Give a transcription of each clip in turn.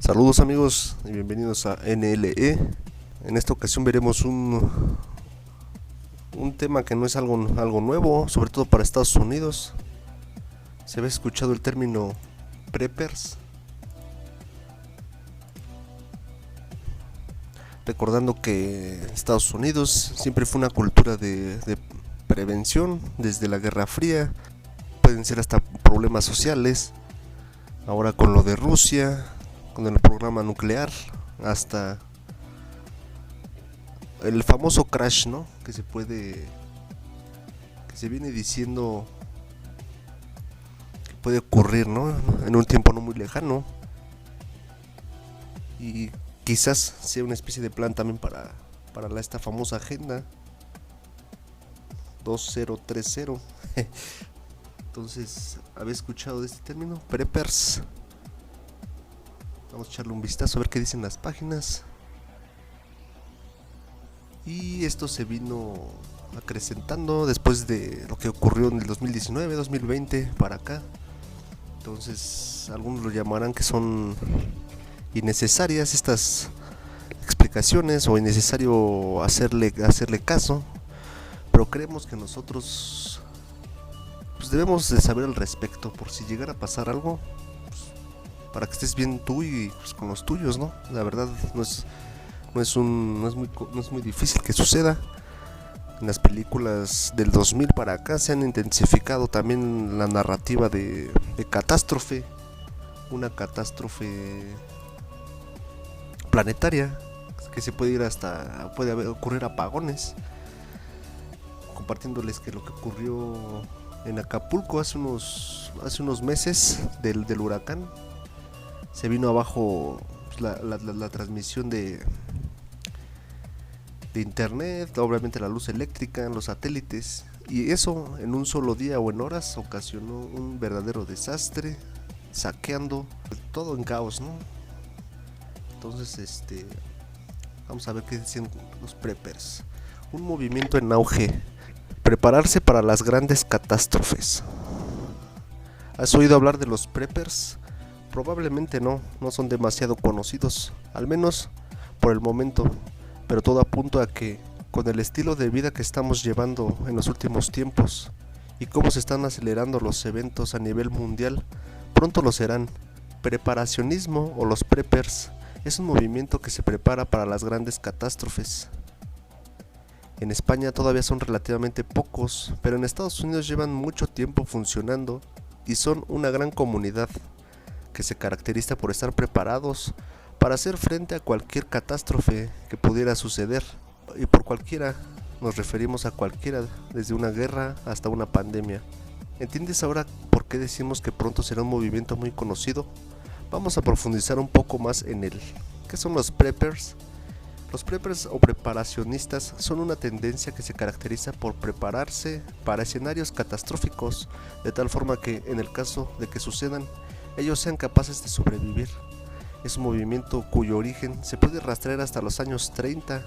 Saludos amigos y bienvenidos a NLE. En esta ocasión veremos un tema que no es algo nuevo, sobre todo para Estados Unidos. Se había escuchado el término preppers, recordando que Estados Unidos siempre fue una cultura de prevención desde la Guerra Fría. Pueden ser hasta problemas sociales, ahora con lo de Rusia, con el programa nuclear, hasta el famoso crash, ¿no? Que se viene diciendo que puede ocurrir, ¿no? En un tiempo no muy lejano, y quizás sea una especie de plan también para esta famosa agenda 2030. Entonces, había escuchado de este término, preppers. Vamos a echarle un vistazo a ver qué dicen las páginas. Y esto se vino acrecentando después de lo que ocurrió en el 2019, 2020 para acá. Entonces, algunos lo llamarán que son innecesarias estas explicaciones o innecesario hacerle caso. Pero creemos que nosotros pues debemos de saber al respecto por si llegara a pasar algo, para que estés bien tú y pues, con los tuyos, ¿no? La verdad no es muy difícil que suceda. En las películas del 2000 para acá se han intensificado también la narrativa de catástrofe, una catástrofe planetaria que se puede ir hasta, puede ocurrir apagones. Compartiéndoles que lo que ocurrió en Acapulco hace unos meses del huracán, se vino abajo la transmisión de internet, obviamente la luz eléctrica, los satélites, y eso en un solo día o en horas ocasionó un verdadero desastre, saqueando todo en caos, ¿no? Entonces, vamos a ver qué dicen los preppers. Un movimiento en auge: prepararse para las grandes catástrofes. ¿Has oído hablar de los preppers? Probablemente no son demasiado conocidos, al menos por el momento, pero todo apunta a que, con el estilo de vida que estamos llevando en los últimos tiempos y cómo se están acelerando los eventos a nivel mundial, pronto lo serán. Preparacionismo o los preppers es un movimiento que se prepara para las grandes catástrofes. En España todavía son relativamente pocos, pero en Estados Unidos llevan mucho tiempo funcionando y son una gran comunidad que se caracteriza por estar preparados para hacer frente a cualquier catástrofe que pudiera suceder. Y por cualquiera nos referimos a cualquiera, desde una guerra hasta una pandemia. ¿Entiendes ahora por qué decimos que pronto será un movimiento muy conocido? Vamos a profundizar un poco más en él. ¿Qué son los preppers? Los preppers o preparacionistas son una tendencia que se caracteriza por prepararse para escenarios catastróficos, de tal forma que, en el caso de que sucedan, ellos sean capaces de sobrevivir. Es un movimiento cuyo origen se puede rastrear hasta los años 30,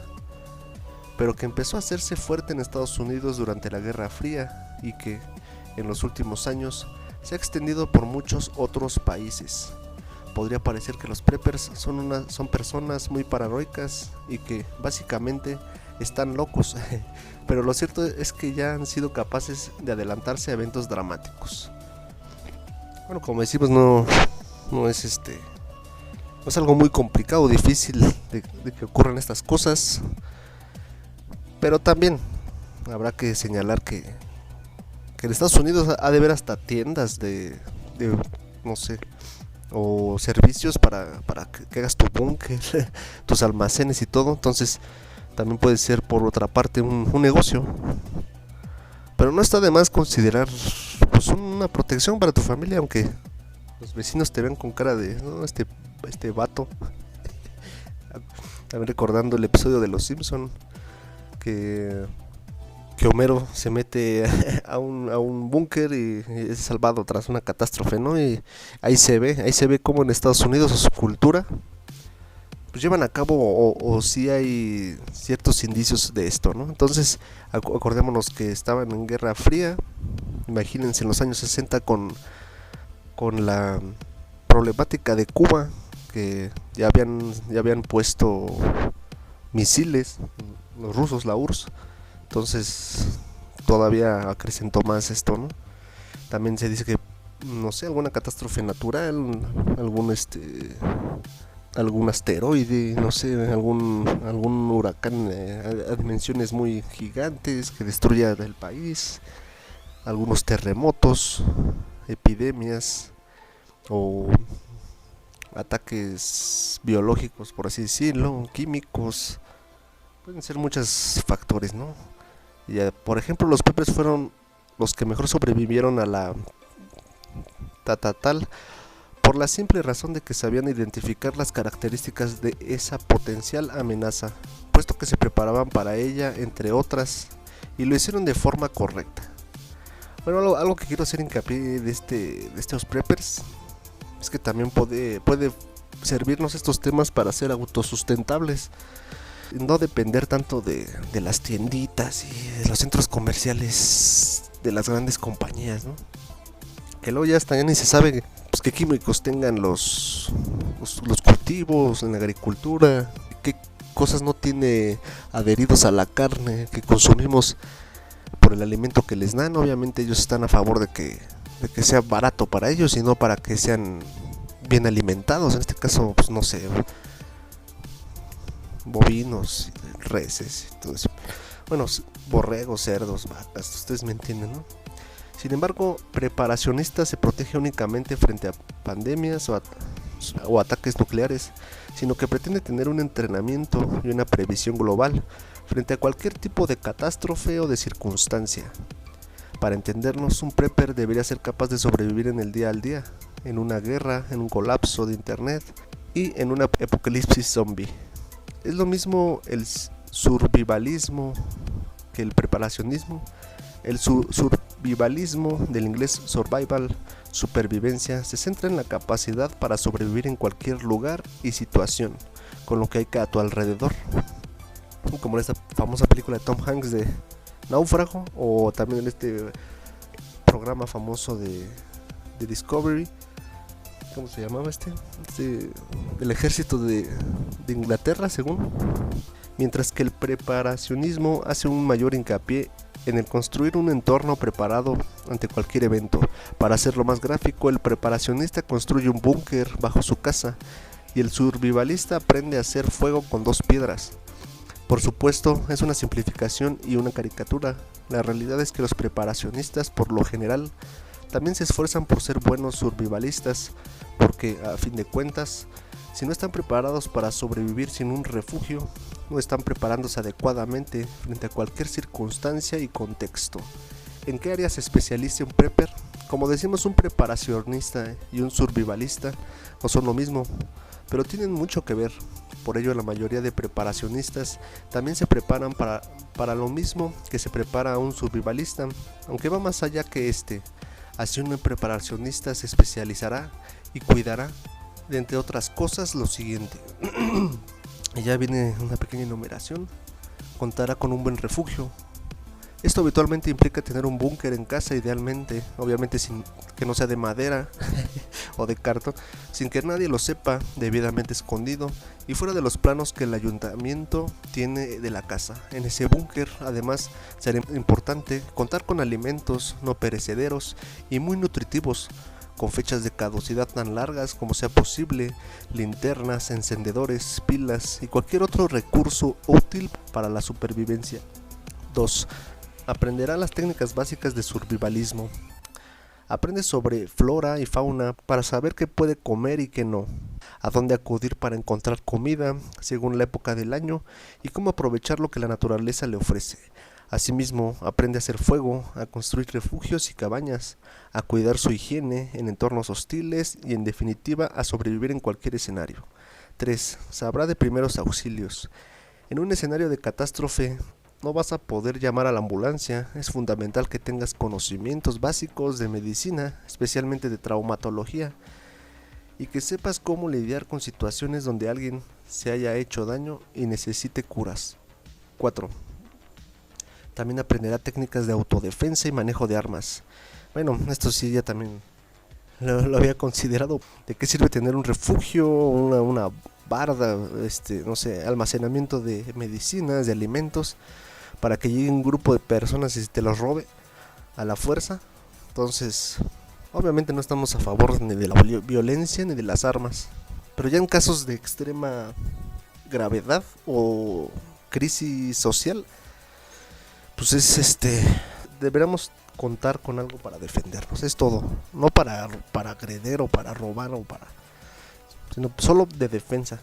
pero que empezó a hacerse fuerte en Estados Unidos durante la Guerra Fría y que, en los últimos años, se ha extendido por muchos otros países. Podría parecer que los preppers son personas muy paranoicas y que básicamente están locos, pero lo cierto es que ya han sido capaces de adelantarse a eventos dramáticos. Bueno, como decimos, no es algo muy complicado o difícil de que ocurran estas cosas, pero también habrá que señalar que en Estados Unidos ha de haber hasta tiendas de no sé, o servicios para que hagas tu búnker, tus almacenes y todo. Entonces también puede ser, por otra parte, un negocio, pero no está de más considerar pues una protección para tu familia, aunque los vecinos te vean con cara de no, este vato. También recordando el episodio de Los Simpson, que Homero se mete a un búnker y es salvado tras una catástrofe, ¿no? Y ahí se ve cómo en Estados Unidos, su cultura, pues llevan a cabo o sí hay ciertos indicios de esto, ¿no? Entonces, acordémonos que estaban en Guerra Fría. Imagínense en los años 60 con la problemática de Cuba, que ya habían puesto misiles, los rusos, la URSS. Entonces todavía acrecentó más esto, ¿no? También se dice que, no sé, alguna catástrofe natural, algún asteroide, no sé, algún huracán a dimensiones muy gigantes que destruya el país, algunos terremotos, epidemias o ataques biológicos, por así decirlo, químicos. Pueden ser muchos factores, ¿no? Y, por ejemplo, los Peppers fueron los que mejor sobrevivieron a la tal por la simple razón de que sabían identificar las características de esa potencial amenaza, puesto que se preparaban para ella, entre otras, y lo hicieron de forma correcta. Bueno, algo que quiero hacer hincapié de estos preppers es que también puede servirnos estos temas para ser autosustentables, no depender tanto de las tienditas y de los centros comerciales de las grandes compañías, ¿no? Que luego ya hasta ya ni se sabe pues qué químicos tengan los cultivos en la agricultura, qué cosas no tiene adheridos a la carne que consumimos por el alimento que les dan. Obviamente ellos están a favor de que sea barato para ellos y no para que sean bien alimentados. En este caso, pues no sé, bovinos, reses, entonces, bueno, borregos, cerdos, vacas, ustedes me entienden, ¿no? Sin embargo, preparacionista se protege únicamente frente a pandemias o ataques nucleares, sino que pretende tener un entrenamiento y una previsión global frente a cualquier tipo de catástrofe o de circunstancia. Para entendernos, un prepper debería ser capaz de sobrevivir en el día al día, en una guerra, en un colapso de internet y en una apocalipsis zombie. Es lo mismo el survivalismo que el preparacionismo. El survivalismo, del inglés survival, supervivencia, se centra en la capacidad para sobrevivir en cualquier lugar y situación, con lo que hay a tu alrededor. Como en esta famosa película de Tom Hanks de Náufrago, o también en este programa famoso de Discovery, ¿cómo se llamaba el ejército de Inglaterra, según. Mientras que el preparacionismo hace un mayor hincapié en el construir un entorno preparado ante cualquier evento. Para hacerlo más gráfico, el preparacionista construye un búnker bajo su casa y el survivalista aprende a hacer fuego con 2 piedras. Por supuesto, es una simplificación y una caricatura. La realidad es que los preparacionistas, por lo general, también se esfuerzan por ser buenos survivalistas, porque a fin de cuentas, si no están preparados para sobrevivir sin un refugio, no están preparándose adecuadamente frente a cualquier circunstancia y contexto. ¿En qué área se especializa un prepper? Como decimos, un preparacionista y un survivalista no son lo mismo, pero tienen mucho que ver. Por ello, la mayoría de preparacionistas también se preparan para lo mismo que se prepara un survivalista, aunque va más allá que este. Así, un preparacionista se especializará y cuidará de, entre otras cosas, lo siguiente. Y ya viene una pequeña enumeración. Contará con un buen refugio. Esto habitualmente implica tener un búnker en casa, idealmente, obviamente sin que no sea de madera o de cartón, sin que nadie lo sepa, debidamente escondido y fuera de los planos que el ayuntamiento tiene de la casa. En ese búnker, además, será importante contar con alimentos no perecederos y muy nutritivos, con fechas de caducidad tan largas como sea posible, linternas, encendedores, pilas y cualquier otro recurso útil para la supervivencia. 2. Aprenderá las técnicas básicas de survivalismo. Aprende sobre flora y fauna para saber qué puede comer y qué no, a dónde acudir para encontrar comida según la época del año y cómo aprovechar lo que la naturaleza le ofrece. Asimismo, aprende a hacer fuego, a construir refugios y cabañas, a cuidar su higiene en entornos hostiles y, en definitiva, a sobrevivir en cualquier escenario. 3. Sabrá de primeros auxilios. En un escenario de catástrofe, no vas a poder llamar a la ambulancia. Es fundamental que tengas conocimientos básicos de medicina, especialmente de traumatología, y que sepas cómo lidiar con situaciones donde alguien se haya hecho daño y necesite curas. 4. También aprenderá técnicas de autodefensa y manejo de armas. Bueno, esto sí ya también lo había considerado. ¿De qué sirve tener un refugio, una barda, no sé, almacenamiento de medicinas, de alimentos, para que llegue un grupo de personas y te los robe a la fuerza? Entonces, obviamente no estamos a favor ni de la violencia ni de las armas, pero ya en casos de extrema gravedad o crisis social, pues deberíamos contar con algo para defendernos, es todo, no para agreder o para robar sino solo de defensa.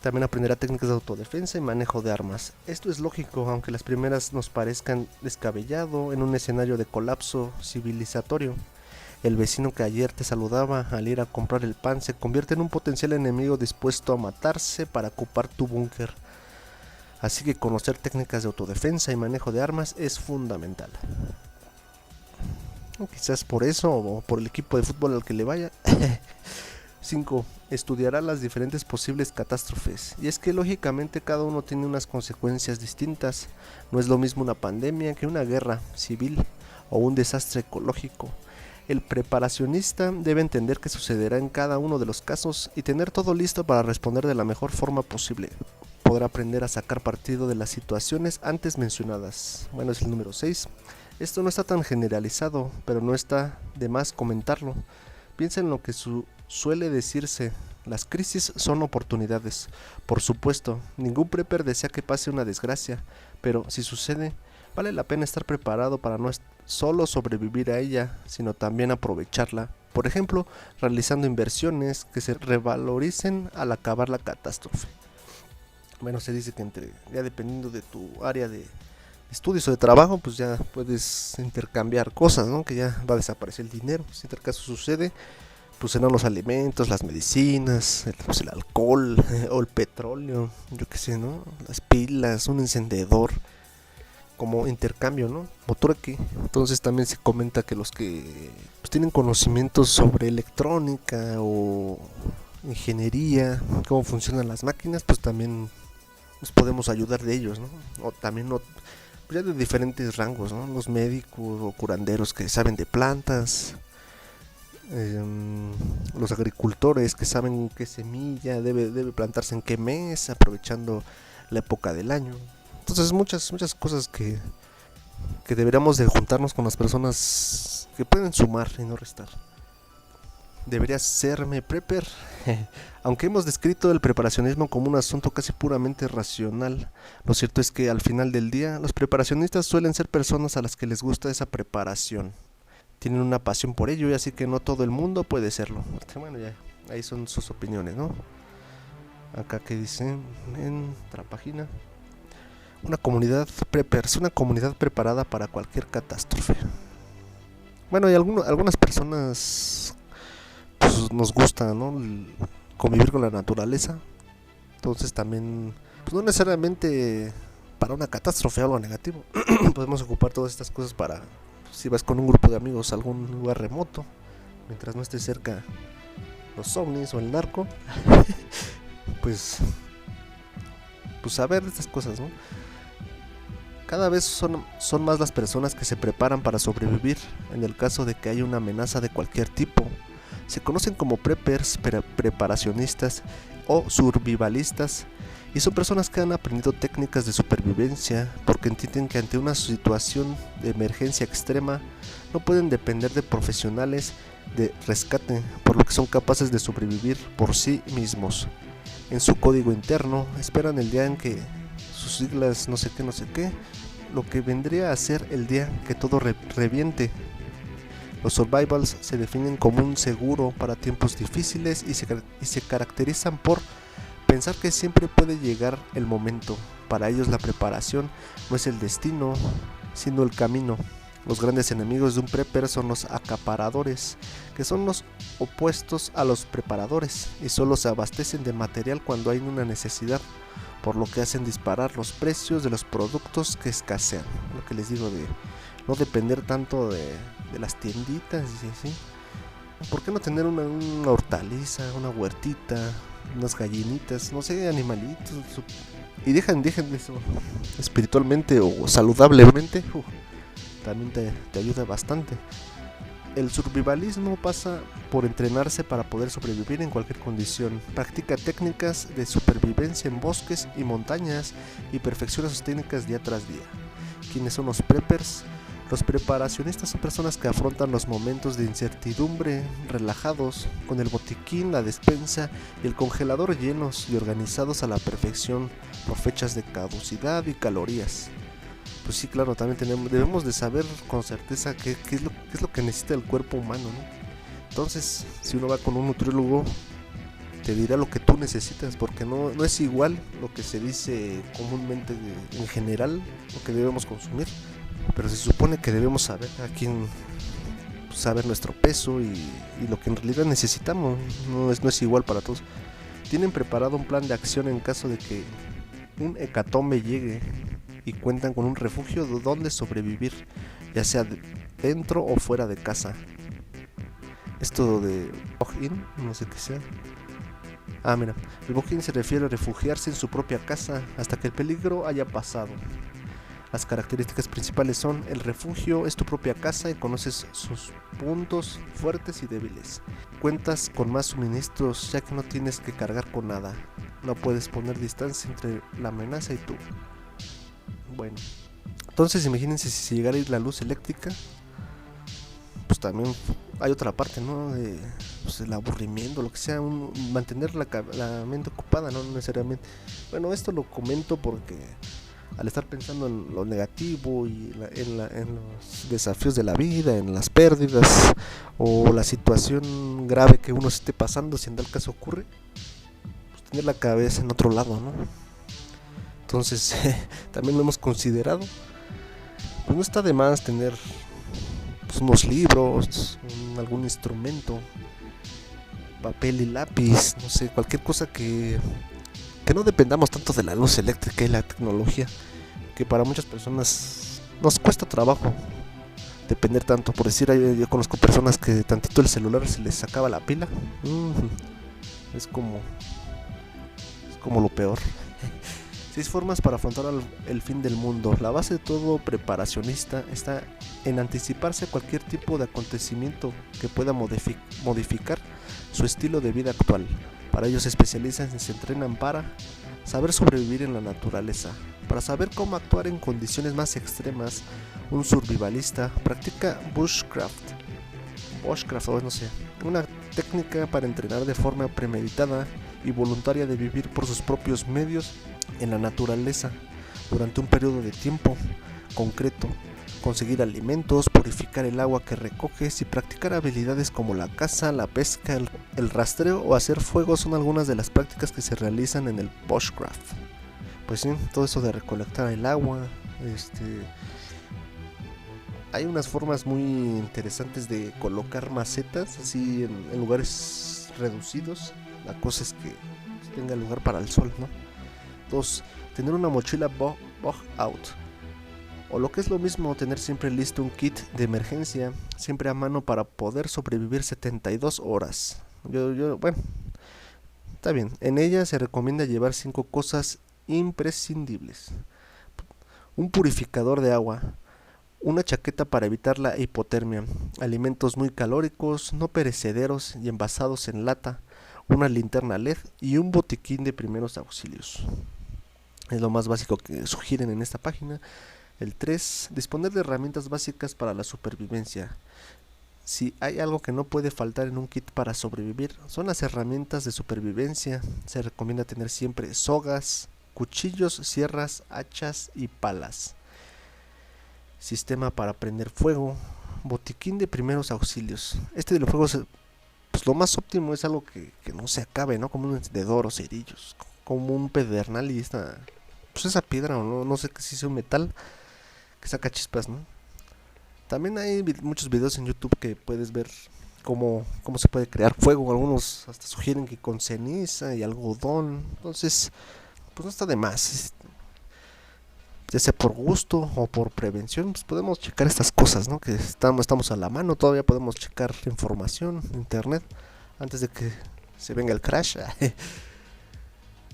También aprenderá técnicas de autodefensa y manejo de armas. Esto es lógico, aunque las primeras nos parezcan descabellado en un escenario de colapso civilizatorio. El vecino que ayer te saludaba al ir a comprar el pan se convierte en un potencial enemigo dispuesto a matarse para ocupar tu búnker. Así que conocer técnicas de autodefensa y manejo de armas es fundamental. Quizás por eso o por el equipo de fútbol al que le vaya. 5. Estudiará las diferentes posibles catástrofes. Y es que lógicamente cada uno tiene unas consecuencias distintas. No es lo mismo una pandemia que una guerra civil o un desastre ecológico. El preparacionista debe entender qué sucederá en cada uno de los casos y tener todo listo para responder de la mejor forma posible. Podrá aprender a sacar partido de las situaciones antes mencionadas. Bueno, es el número 6. Esto no está tan generalizado, pero no está de más comentarlo. Piensa en lo que suele decirse: las crisis son oportunidades. Por supuesto, ningún prepper desea que pase una desgracia, pero si sucede, vale la pena estar preparado para no solo sobrevivir a ella, sino también aprovecharla. Por ejemplo, realizando inversiones que se revaloricen al acabar la catástrofe. Bueno, se dice que ya dependiendo de tu área de estudios o de trabajo, pues ya puedes intercambiar cosas, ¿no? Que ya va a desaparecer el dinero. Si tal caso sucede, pues serán los alimentos, las medicinas, el alcohol o el petróleo, yo qué sé, ¿no? Las pilas, un encendedor, como intercambio, ¿no? O trueque. Entonces también se comenta que los que pues, tienen conocimientos sobre electrónica o ingeniería, cómo funcionan las máquinas, pues también nos podemos ayudar de ellos, ¿no? O también ya de diferentes rangos, ¿no? Los médicos o curanderos que saben de plantas, los agricultores que saben qué semilla debe plantarse en qué mes, aprovechando la época del año. Entonces muchas cosas que deberíamos de juntarnos con las personas que pueden sumar y no restar. Deberías serme prepper. Aunque hemos descrito el preparacionismo como un asunto casi puramente racional, lo cierto es que al final del día los preparacionistas suelen ser personas a las que les gusta esa preparación. Tienen una pasión por ello y así que no todo el mundo puede serlo. Bueno, ya ahí son sus opiniones, ¿no? Acá que dicen en otra página: una comunidad preppers, una comunidad preparada para cualquier catástrofe. Bueno, y algunas personas pues, nos gusta, ¿no? Convivir con la naturaleza. Entonces también, pues no necesariamente para una catástrofe o algo negativo. Podemos ocupar todas estas cosas para, si vas con un grupo de amigos a algún lugar remoto, mientras no esté cerca los ovnis o el narco, pues saber estas cosas, ¿no? Cada vez son más las personas que se preparan para sobrevivir en el caso de que haya una amenaza de cualquier tipo. Se conocen como preppers, preparacionistas o survivalistas, y son personas que han aprendido técnicas de supervivencia porque entienden que ante una situación de emergencia extrema no pueden depender de profesionales de rescate, por lo que son capaces de sobrevivir por sí mismos. En su código interno esperan el día en que sus siglas no sé qué, lo que vendría a ser el día que todo reviente. Los survivals se definen como un seguro para tiempos difíciles y se caracterizan por pensar que siempre puede llegar el momento. Para ellos la preparación no es el destino, sino el camino. Los grandes enemigos de un prepper son los acaparadores, que son los opuestos a los preparadores y solo se abastecen de material cuando hay una necesidad, por lo que hacen disparar los precios de los productos que escasean. Lo que les digo de no depender tanto de las tienditas y así. ¿Por qué no tener una hortaliza, una huertita, unas gallinitas, no sé, animalitos? Y dejan eso espiritualmente o saludablemente, también te ayuda bastante. El survivalismo pasa por entrenarse para poder sobrevivir en cualquier condición. Practica técnicas de supervivencia en bosques y montañas y perfecciona sus técnicas día tras día. ¿Quiénes son los preppers? Los preparacionistas son personas que afrontan los momentos de incertidumbre relajados, con el botiquín, la despensa y el congelador llenos y organizados a la perfección por fechas de caducidad y calorías. Pues sí, claro, también debemos de saber con certeza qué es lo que necesita el cuerpo humano, ¿no? Entonces, si uno va con un nutriólogo, te dirá lo que tú necesitas, porque no es igual lo que se dice comúnmente en general, lo que debemos consumir, pero se supone que debemos saber saber nuestro peso y lo que en realidad necesitamos. No es igual para todos. Tienen preparado un plan de acción en caso de que un hecatombe llegue y cuentan con un refugio donde sobrevivir, ya sea dentro o fuera de casa. Esto de Bog-in, no sé qué sea. Mira, el Bog-in se refiere a refugiarse en su propia casa hasta que el peligro haya pasado. Las características principales son: el refugio es tu propia casa y conoces sus puntos fuertes y débiles. Cuentas con más suministros ya que no tienes que cargar con nada. No puedes poner distancia entre la amenaza y tú. Bueno, entonces imagínense si se llegara a ir la luz eléctrica, pues también hay otra parte, ¿no? Pues el aburrimiento, lo que sea, mantener la mente ocupada, no necesariamente. Bueno, esto lo comento porque al estar pensando en lo negativo y en los desafíos de la vida, en las pérdidas o la situación grave que uno esté pasando, si en tal caso ocurre, pues tener la cabeza en otro lado, ¿no? Entonces también lo hemos considerado. Pues no está de más tener pues unos libros, algún instrumento, papel y lápiz, no sé, cualquier cosa que no dependamos tanto de la luz eléctrica y la tecnología, que para muchas personas nos cuesta trabajo depender tanto. Por decir, yo conozco personas que de tantito el celular se les acaba la pila. Es como lo peor. 6 formas para afrontar el fin del mundo. La base de todo preparacionista está en anticiparse a cualquier tipo de acontecimiento que pueda modificar su estilo de vida actual. Para ello se especializan y se entrenan para saber sobrevivir en la naturaleza. Para saber cómo actuar en condiciones más extremas, un survivalista practica bushcraft, o no sé, una técnica para entrenar de forma premeditada y voluntaria de vivir por sus propios medios en la naturaleza durante un periodo de tiempo concreto, conseguir alimentos, purificar el agua que recoges y practicar habilidades como la caza, la pesca, el rastreo o hacer fuego son algunas de las prácticas que se realizan en el bushcraft. Pues sí, todo eso de recolectar el agua, hay unas formas muy interesantes de colocar macetas así en lugares reducidos. La cosa es que tenga lugar para el sol, ¿no? 2. Tener una mochila bug out, o lo que es lo mismo, tener siempre listo un kit de emergencia siempre a mano para poder sobrevivir 72 horas. Bueno, está bien. En ella se recomienda llevar 5 cosas imprescindibles: un purificador de agua, una chaqueta para evitar la hipotermia, alimentos muy calóricos, no perecederos y envasados en lata, una linterna LED y un botiquín de primeros auxilios. Es lo más básico que sugieren en esta página. El 3. Disponer de herramientas básicas para la supervivencia. Si hay algo que no puede faltar en un kit para sobrevivir, son las herramientas de supervivencia. Se recomienda tener siempre sogas, cuchillos, sierras, hachas y palas. Sistema para prender fuego, botiquín de primeros auxilios. Este de los fuegos, pues lo más óptimo es algo que no se acabe, ¿no? Como un encendedor o cerillos, como un pedernal y pues esa piedra o no sé si es un metal que saca chispas, ¿no? También hay muchos videos en YouTube que puedes ver cómo se puede crear fuego. Algunos hasta sugieren que con ceniza y algodón. Entonces, pues no está de más. Ya sea por gusto o por prevención, pues podemos checar estas cosas, ¿no? Que estamos a la mano, todavía podemos checar información en internet antes de que se venga el crash.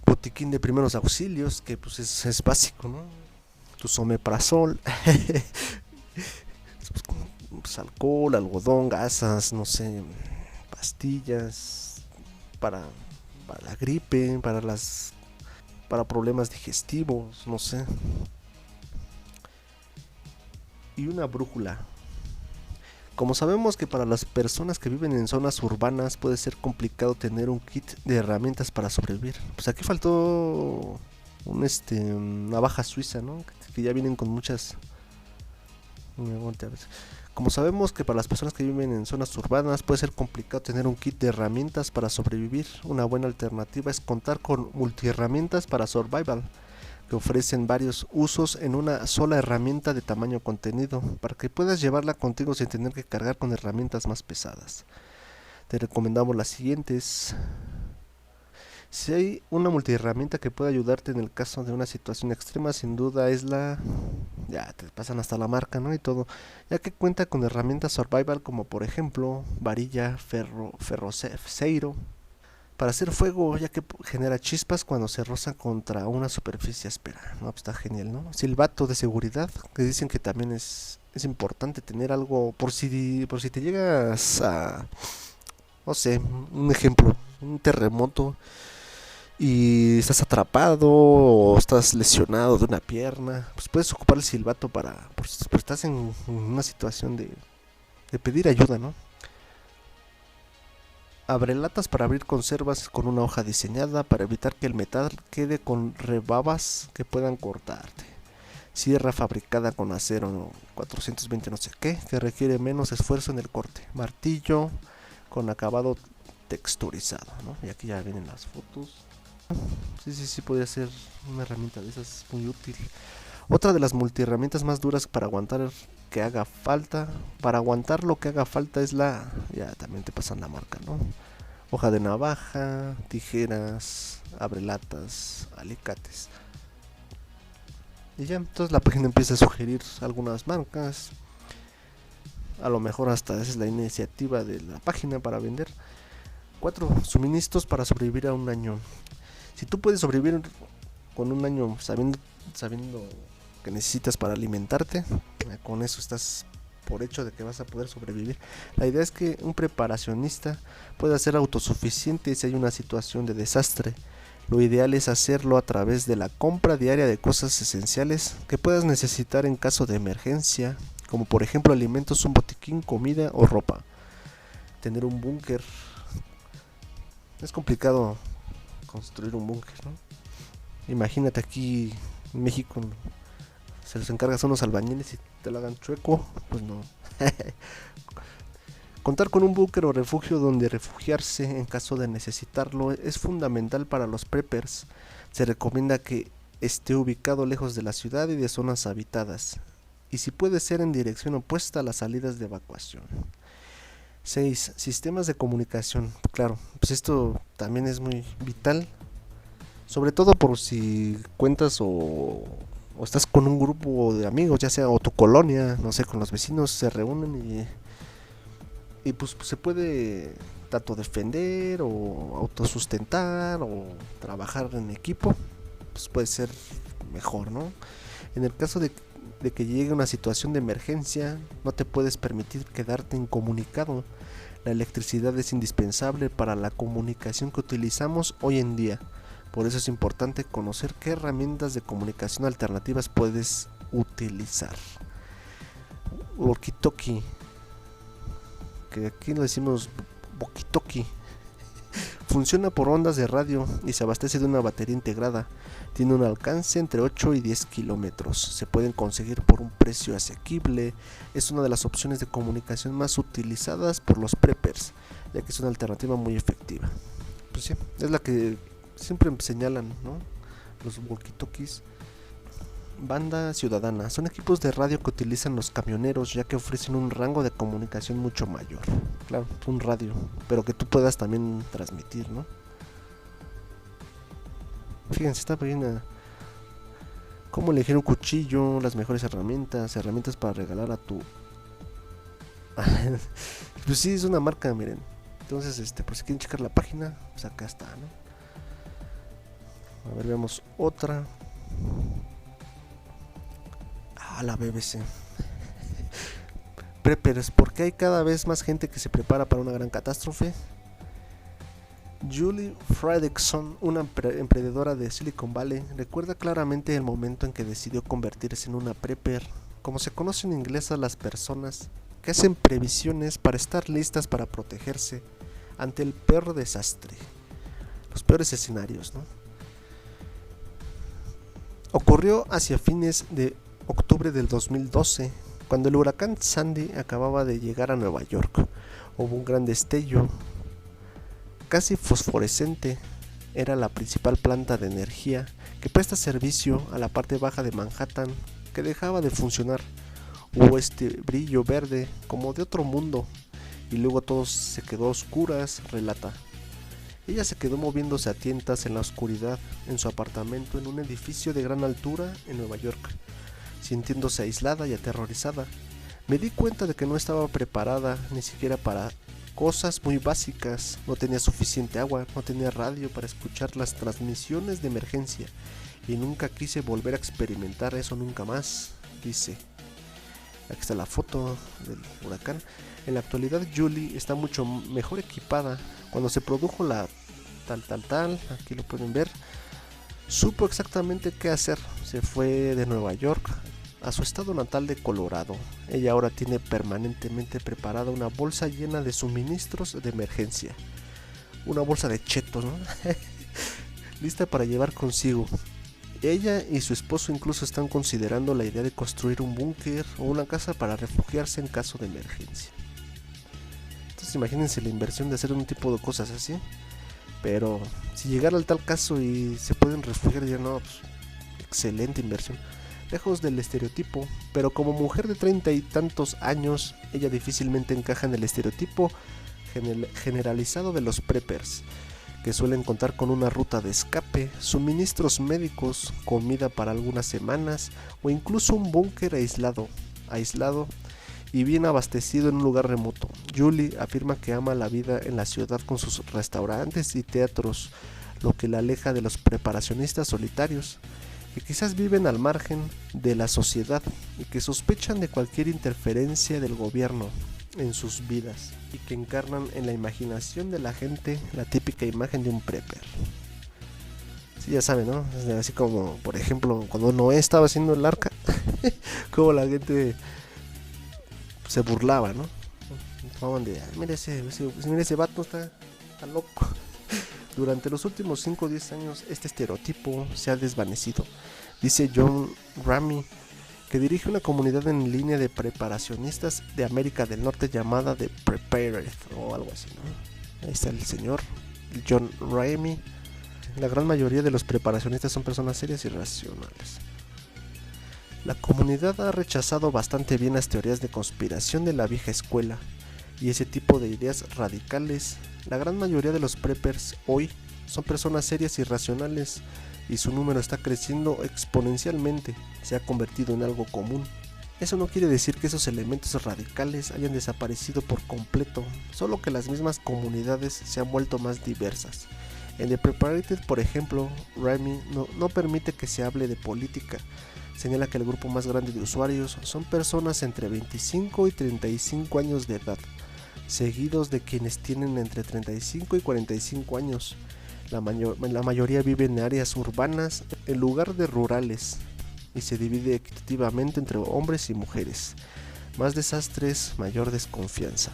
Botiquín de primeros auxilios, que pues es básico, ¿no? Tu omeprazol, pues, alcohol, algodón, gasas, no sé, pastillas para, para la gripe, para problemas digestivos, no sé. Y una brújula. Como sabemos que para las personas que viven en zonas urbanas puede ser complicado tener un kit de herramientas para sobrevivir. Pues aquí faltó una navaja suiza, ¿no? Que ya vienen con muchas. Como sabemos que para las personas que viven en zonas urbanas puede ser complicado tener un kit de herramientas para sobrevivir, una buena alternativa es contar con multiherramientas para survival, que ofrecen varios usos en una sola herramienta de tamaño contenido, para que puedas llevarla contigo sin tener que cargar con herramientas más pesadas. Te recomendamos las siguientes. Si hay una multiherramienta que puede ayudarte en el caso de una situación extrema, sin duda es la... Ya te pasan hasta la marca, ¿no? Y todo. Ya que cuenta con herramientas survival como por ejemplo varilla, ferroceiro, para hacer fuego, ya que genera chispas cuando se roza contra una superficie áspera. No, pues está genial, ¿no? Silbato de seguridad, que dicen que también es importante tener algo por si te llegas a... No sé, un ejemplo, un terremoto y estás atrapado o estás lesionado de una pierna, pues puedes ocupar el silbato pues estás en una situación de pedir ayuda, ¿no? Abrelatas para abrir conservas con una hoja diseñada para evitar que el metal quede con rebabas que puedan cortarte. Sierra fabricada con acero 420 no sé qué, que requiere menos esfuerzo en el corte. Martillo con acabado texturizado, ¿no? Y aquí ya vienen las fotos. Sí, podría ser una herramienta de esas muy útil. Otra de las multiherramientas más duras para aguantar que haga falta, para aguantar lo que haga falta es ya también te pasan la marca, ¿no? Hoja de navaja, tijeras, abrelatas, alicates. Y ya, entonces la página empieza a sugerir algunas marcas. A lo mejor hasta esa es la iniciativa de la página para vender. 4 suministros para sobrevivir a un año. Si tú puedes sobrevivir con un año sabiendo que necesitas para alimentarte, con eso estás por hecho de que vas a poder sobrevivir. La idea es que un preparacionista pueda ser autosuficiente si hay una situación de desastre. Lo ideal es hacerlo a través de la compra diaria de cosas esenciales que puedas necesitar en caso de emergencia, como por ejemplo alimentos, un botiquín, comida o ropa. Tener un búnker. Es complicado construir un búnker, ¿no? Imagínate aquí en México se los encargas a unos albañiles y te lo hagan chueco, pues no. Contar con un búnker o refugio donde refugiarse en caso de necesitarlo es fundamental para los preppers. Se recomienda que esté ubicado lejos de la ciudad y de zonas habitadas, y si puede ser en dirección opuesta a las salidas de evacuación. 6. Sistemas de comunicación. Claro, pues esto también es muy vital, sobre todo por si cuentas o estás con un grupo de amigos, ya sea o tu colonia, no sé, con los vecinos se reúnen y pues se puede tanto defender o autosustentar o trabajar en equipo, pues puede ser mejor, ¿no? En el caso de que llegue una situación de emergencia, no te puedes permitir quedarte incomunicado. La electricidad es indispensable para la comunicación que utilizamos hoy en día. Por eso es importante conocer qué herramientas de comunicación alternativas puedes utilizar. Walkie-talkie, que aquí lo decimos walkie-talkie, funciona por ondas de radio y se abastece de una batería integrada. Tiene un alcance entre 8 y 10 kilómetros. Se pueden conseguir por un precio asequible. Es una de las opciones de comunicación más utilizadas por los preppers, ya que es una alternativa muy efectiva. Pues sí, es la que siempre señalan, ¿no? Los walkie-talkies. Banda ciudadana. Son equipos de radio que utilizan los camioneros, ya que ofrecen un rango de comunicación mucho mayor. Claro, un radio, pero que tú puedas también transmitir, ¿no? Fíjense, está bien. Cómo elegir un cuchillo, las mejores herramientas para regalar a tu... Pues sí, es una marca, miren. Entonces, por si quieren checar la página, pues acá está, ¿no? A ver, veamos otra. La BBC. preppers, ¿por qué hay cada vez más gente que se prepara para una gran catástrofe? Julie Fredrickson, una emprendedora de Silicon Valley, recuerda claramente el momento en que decidió convertirse en una prepper, como se conoce en inglés a las personas que hacen previsiones para estar listas para protegerse ante el peor desastre, los peores escenarios, ¿no? Ocurrió hacia fines de octubre del 2012, cuando el huracán Sandy acababa de llegar a Nueva York. Hubo un gran destello casi fosforescente. Era la principal planta de energía que presta servicio a la parte baja de Manhattan, que dejaba de funcionar. Hubo este brillo verde como de otro mundo, y luego todo se quedó a oscuras, relata. Ella se quedó moviéndose a tientas en la oscuridad en su apartamento en un edificio de gran altura en Nueva York, sintiéndose aislada y aterrorizada. Me di cuenta de que no estaba preparada ni siquiera para cosas muy básicas. No tenía suficiente agua, no tenía radio para escuchar las transmisiones de emergencia, y nunca quise volver a experimentar eso nunca más, dice. Aquí está la foto del huracán. En la actualidad Julie está mucho mejor equipada. Cuando se produjo la tal, aquí lo pueden ver, supo exactamente qué hacer. Se fue de Nueva York a su estado natal de Colorado. Ella ahora tiene permanentemente preparada una bolsa llena de suministros de emergencia. Una bolsa de chetos, ¿no? Lista para llevar consigo. Ella y su esposo incluso están considerando la idea de construir un búnker o una casa para refugiarse en caso de emergencia. Entonces imagínense la inversión de hacer un tipo de cosas así. Pero si llegara al tal caso y se pueden refugiar, ya no, pues, excelente inversión. Lejos del estereotipo, pero como mujer de 30 y tantos años, ella difícilmente encaja en el estereotipo generalizado de los preppers, que suelen contar con una ruta de escape, suministros médicos, comida para algunas semanas o incluso un búnker aislado y bien abastecido en un lugar remoto. Julie afirma que ama la vida en la ciudad con sus restaurantes y teatros, lo que la aleja de los preparacionistas solitarios, que quizás viven al margen de la sociedad y que sospechan de cualquier interferencia del gobierno en sus vidas, y que encarnan en la imaginación de la gente la típica imagen de un prepper. Sí, ya saben, ¿no? Así como, por ejemplo, cuando Noé estaba haciendo el arca, como la gente se burlaba, ¿no? Tomaban de, mira ese vato está loco. Durante los últimos 5 o 10 años este estereotipo se ha desvanecido, dice John Ramey, que dirige una comunidad en línea de preparacionistas de América del Norte llamada The Prepared o algo así, ¿no? Ahí está el señor John Ramey. La gran mayoría de los preparacionistas son personas serias y racionales. La comunidad ha rechazado bastante bien las teorías de conspiración de la vieja escuela y ese tipo de ideas radicales. La gran mayoría de los preppers hoy son personas serias y racionales, y su número está creciendo exponencialmente. Se ha convertido en algo común. Eso no quiere decir que esos elementos radicales hayan desaparecido por completo, solo que las mismas comunidades se han vuelto más diversas. En The Prepared, por ejemplo, Ramey no permite que se hable de política. Señala que el grupo más grande de usuarios son personas entre 25 y 35 años de edad, seguidos de quienes tienen entre 35 y 45 años. La mayoría vive en áreas urbanas en lugar de rurales, y se divide equitativamente entre hombres y mujeres. Más desastres, mayor desconfianza.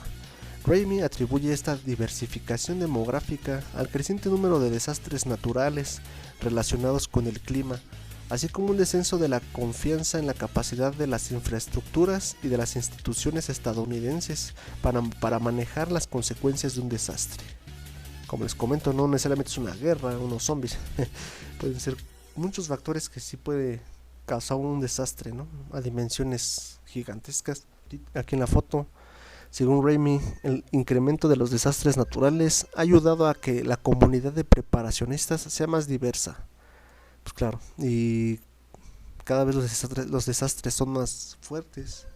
Ramey atribuye esta diversificación demográfica al creciente número de desastres naturales relacionados con el clima, así como un descenso de la confianza en la capacidad de las infraestructuras y de las instituciones estadounidenses para manejar las consecuencias de un desastre. Como les comento, no necesariamente es una guerra, unos zombies, pueden ser muchos factores que sí puede causar un desastre, ¿no? A dimensiones gigantescas. Aquí en la foto, según Ramey, el incremento de los desastres naturales ha ayudado a que la comunidad de preparacionistas sea más diversa. Pues claro, y cada vez los desastres son más fuertes.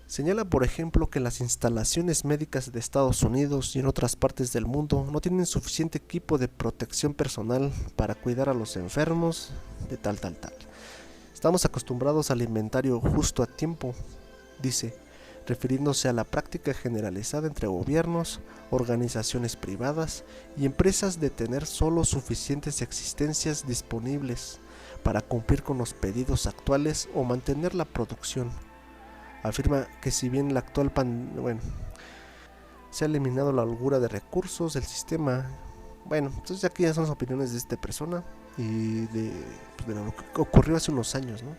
Señala, por ejemplo, que las instalaciones médicas de Estados Unidos y en otras partes del mundo no tienen suficiente equipo de protección personal para cuidar a los enfermos de tal. Estamos acostumbrados al inventario justo a tiempo, dice, refiriéndose a la práctica generalizada entre gobiernos, organizaciones privadas y empresas de tener solo suficientes existencias disponibles para cumplir con los pedidos actuales o mantener la producción. Afirma que si bien la actual se ha eliminado la holgura de recursos del sistema. Bueno, entonces aquí ya son las opiniones de esta persona y de lo que ocurrió hace unos años, ¿no?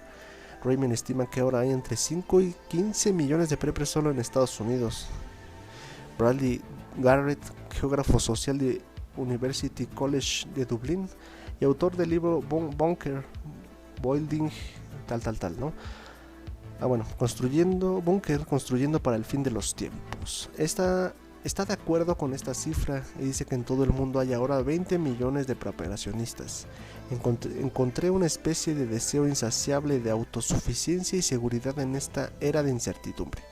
Raymond estima que ahora hay entre 5 y 15 millones de preppers solo en Estados Unidos. Bradley Garrett, geógrafo social de University College de Dublín y autor del libro Bunker Building, ¿no? Construyendo para el fin de los tiempos. Está de acuerdo con esta cifra y dice que en todo el mundo hay ahora 20 millones de preparacionistas. Encontré una especie de deseo insaciable de autosuficiencia y seguridad en esta era de incertidumbre.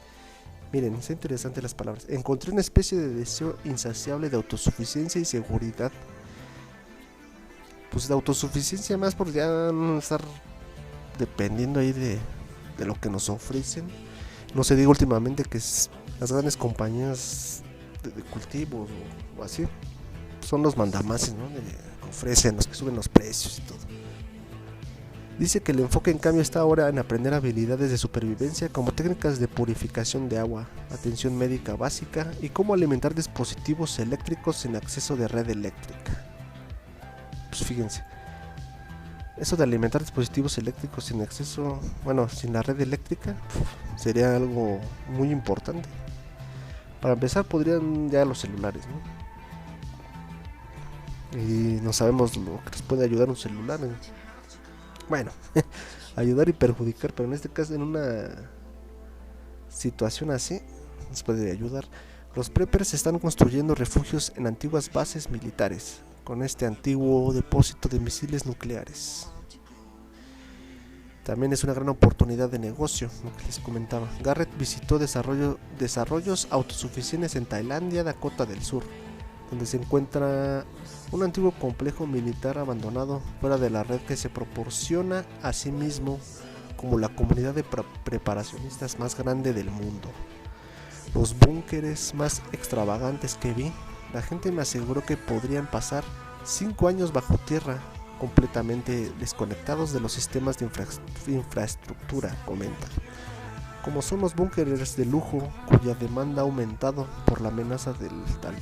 Miren, es interesante las palabras. Encontré una especie de deseo insaciable de autosuficiencia y seguridad. Pues de autosuficiencia más por ya no estar dependiendo ahí de lo que nos ofrecen. No se diga últimamente que las grandes compañías de cultivos o así son los mandamases, ¿no? Que ofrecen, los que suben los precios y todo. Dice que el enfoque en cambio está ahora en aprender habilidades de supervivencia como técnicas de purificación de agua, atención médica básica y cómo alimentar dispositivos eléctricos sin acceso de red eléctrica. Pues fíjense, eso de alimentar dispositivos eléctricos sin acceso, sin la red eléctrica, sería algo muy importante. Para empezar podrían ya los celulares, ¿no? Y no sabemos lo que les puede ayudar un celular. Ayudar y perjudicar, pero en este caso en una situación así nos puede ayudar. Los preppers están construyendo refugios en antiguas bases militares con este antiguo depósito de misiles nucleares. También es una gran oportunidad de negocio, lo que les comentaba. Garrett visitó desarrollos autosuficientes en Tailandia, Dakota del Sur, donde se encuentra un antiguo complejo militar abandonado fuera de la red que se proporciona a sí mismo como la comunidad de preparacionistas más grande del mundo. Los búnkeres más extravagantes que vi, la gente me aseguró que podrían pasar 5 años bajo tierra, completamente desconectados de los sistemas de infraestructura, comenta. Como son los búnkeres de lujo cuya demanda ha aumentado por la amenaza del tal.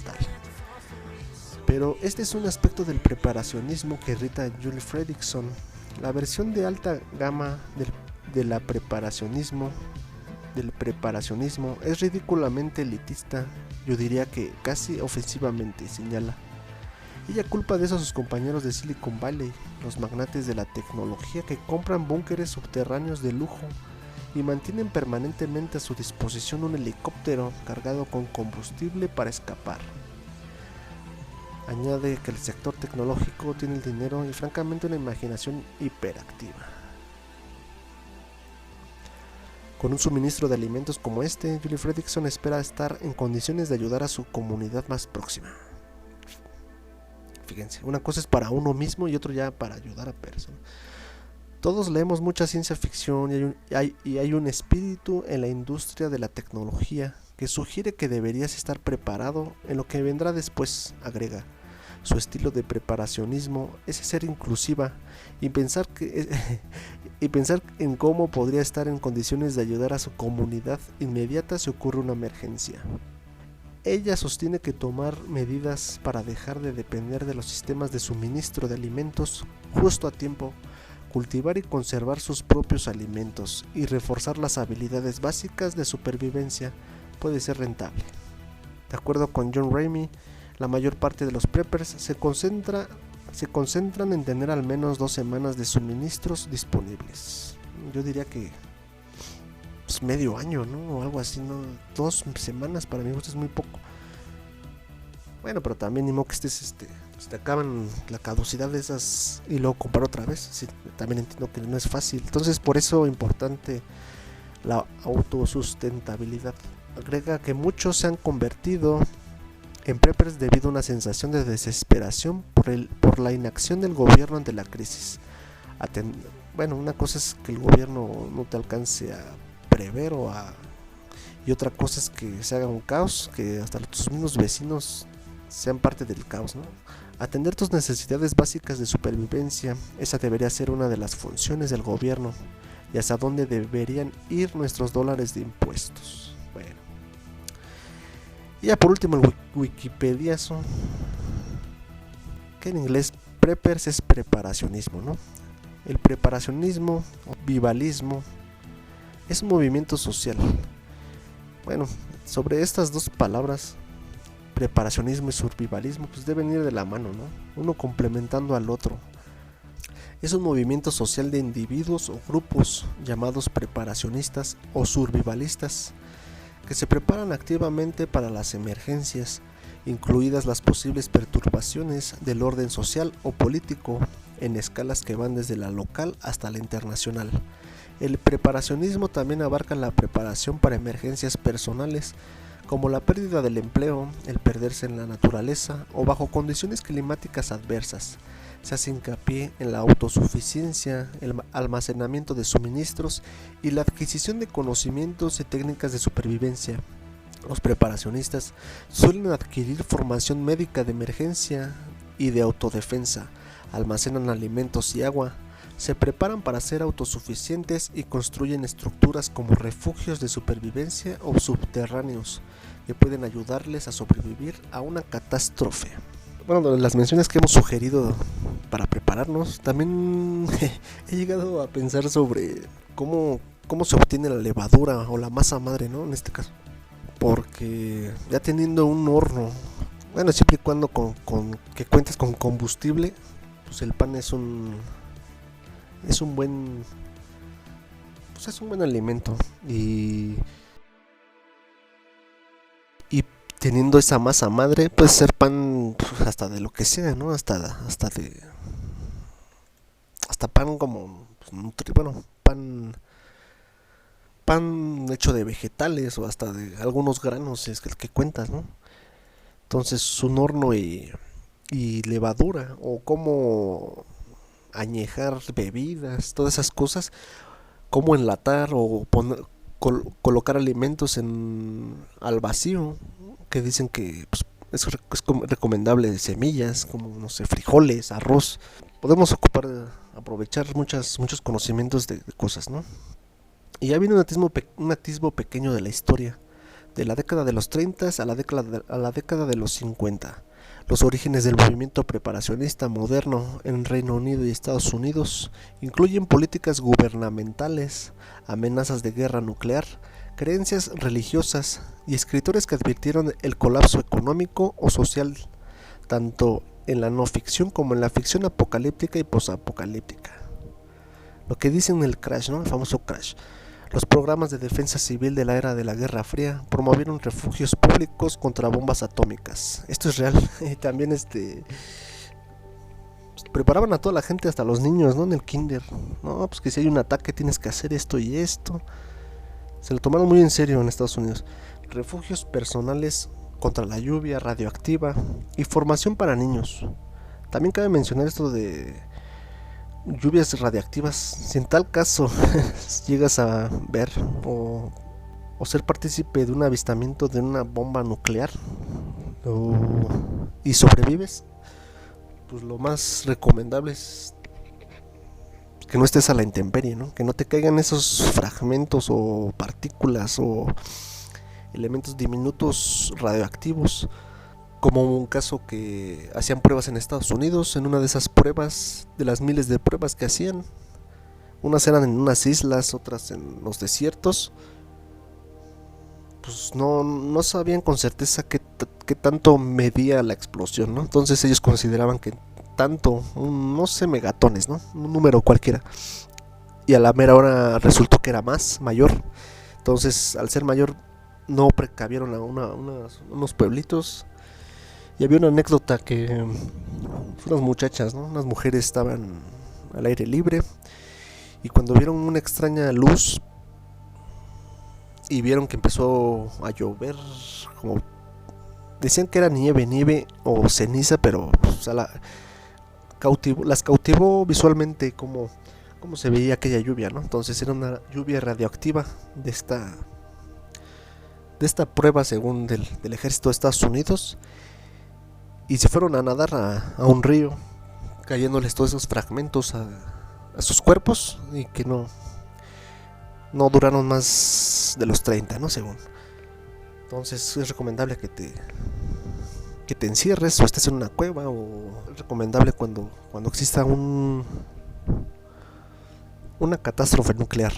Pero este es un aspecto del preparacionismo que irrita a Julie Fredrickson. La versión de alta gama del preparacionismo es ridículamente elitista, yo diría que casi ofensivamente, señala. Ella culpa de eso a sus compañeros de Silicon Valley, los magnates de la tecnología que compran búnkeres subterráneos de lujo y mantienen permanentemente a su disposición un helicóptero cargado con combustible para escapar. Añade que el sector tecnológico tiene el dinero y francamente una imaginación hiperactiva. Con un suministro de alimentos como este, Julie Fredrickson espera estar en condiciones de ayudar a su comunidad más próxima. Fíjense, una cosa es para uno mismo y otro ya para ayudar a personas. Todos leemos mucha ciencia ficción y hay un espíritu en la industria de la tecnología que sugiere que deberías estar preparado en lo que vendrá después, agrega. Su estilo de preparacionismo es ser inclusiva y pensar en cómo podría estar en condiciones de ayudar a su comunidad inmediata si ocurre una emergencia. Ella sostiene que tomar medidas para dejar de depender de los sistemas de suministro de alimentos justo a tiempo, cultivar y conservar sus propios alimentos y reforzar las habilidades básicas de supervivencia puede ser rentable. De acuerdo con John Ramey, la mayor parte de los preppers se concentran en tener al menos 2 semanas de suministros disponibles. Yo diría que medio año, ¿no? O algo así, ¿no? 2 semanas para mí es muy poco. Bueno, pero también ni modo que te acaban la caducidad de esas y luego comprar otra vez. Sí, también entiendo que no es fácil. Entonces, por eso es importante la autosustentabilidad. Agrega que muchos se han convertido en preppers debido a una sensación de desesperación por la inacción del gobierno ante la crisis. Una cosa es que el gobierno no te alcance a prever o a y otra cosa es que se haga un caos, que hasta tus mismos vecinos sean parte del caos, ¿no? Atender tus necesidades básicas de supervivencia, esa debería ser una de las funciones del gobierno, y hasta dónde deberían ir nuestros dólares de impuestos. Bueno, y ya por último el Wikipediazo, que en inglés preppers es preparacionismo, ¿no? El preparacionismo o vivalismo es un movimiento social. Bueno, sobre estas dos palabras, preparacionismo y survivalismo, pues deben ir de la mano, ¿no? Uno complementando al otro. Es un movimiento social de individuos o grupos llamados preparacionistas o survivalistas, que se preparan activamente para las emergencias, incluidas las posibles perturbaciones del orden social o político en escalas que van desde la local hasta la internacional. El preparacionismo también abarca la preparación para emergencias personales, como la pérdida del empleo, el perderse en la naturaleza o bajo condiciones climáticas adversas. Se hace hincapié en la autosuficiencia, el almacenamiento de suministros y la adquisición de conocimientos y técnicas de supervivencia. Los preparacionistas suelen adquirir formación médica de emergencia y de autodefensa, almacenan alimentos y agua, se preparan para ser autosuficientes y construyen estructuras como refugios de supervivencia o subterráneos que pueden ayudarles a sobrevivir a una catástrofe. Bueno, de las menciones que hemos sugerido para prepararnos, también he llegado a pensar sobre cómo se obtiene la levadura o la masa madre, ¿no? En este caso. Porque ya teniendo un horno, bueno, siempre y cuando con que cuentes con combustible, pues el pan es un buen, pues es un buen alimento. Y teniendo esa masa madre, puede ser pan hasta de lo que sea, ¿no? Hasta pan como, bueno, pan hecho de vegetales o hasta de algunos granos, es el que cuentas, ¿no? Entonces un horno y levadura, o cómo añejar bebidas, todas esas cosas, cómo enlatar o colocar alimentos al vacío, que dicen que pues, es recomendable semillas, como no sé, frijoles, arroz. Podemos aprovechar muchos conocimientos de cosas, ¿no? Y ya viene un atisbo pequeño de la historia, de la década de los 30 a la década de los 50. Los orígenes del movimiento preparacionista moderno en Reino Unido y Estados Unidos incluyen políticas gubernamentales, amenazas de guerra nuclear, creencias religiosas y escritores que advirtieron el colapso económico o social, tanto en la no ficción como en la ficción apocalíptica y posapocalíptica. Lo que dicen el crash, ¿no? El famoso crash. Los programas de defensa civil de la era de la Guerra Fría promovieron refugios públicos contra bombas atómicas. Esto es real. También preparaban a toda la gente, hasta los niños, ¿no? En el kinder. No, pues que si hay un ataque tienes que hacer esto y esto. Se lo tomaron muy en serio en Estados Unidos. Refugios personales contra la lluvia radioactiva y formación para niños. También cabe mencionar esto de lluvias radiactivas. Si en tal caso llegas a ver o ser partícipe de un avistamiento de una bomba nuclear y sobrevives, pues lo más recomendable es que no estés a la intemperie, ¿no? Que no te caigan esos fragmentos o partículas o elementos diminutos radioactivos, como un caso que hacían pruebas en Estados Unidos. En una de esas pruebas, de las miles de pruebas que hacían, unas eran en unas islas, otras en los desiertos, pues no sabían con certeza qué tanto medía la explosión, ¿no? Entonces ellos consideraban que tanto, no sé, megatones, ¿no? Un número cualquiera. Y a la mera hora resultó que era mayor. Entonces, al ser mayor, no precavieron a unos pueblitos. Y había una anécdota que unas muchachas, ¿no? Unas mujeres estaban al aire libre y cuando vieron una extraña luz y vieron que empezó a llover, como decían que era nieve o ceniza, pero pues, las cautivó visualmente cómo se veía aquella lluvia, ¿no? Entonces era una lluvia radioactiva de esta de esta prueba según del ejército de Estados Unidos y se fueron a nadar a un río, cayéndoles todos esos fragmentos a sus cuerpos y que no duraron más de los 30, ¿no? Según. Entonces es recomendable que te encierres o estés en una cueva, o es recomendable cuando exista una catástrofe nuclear.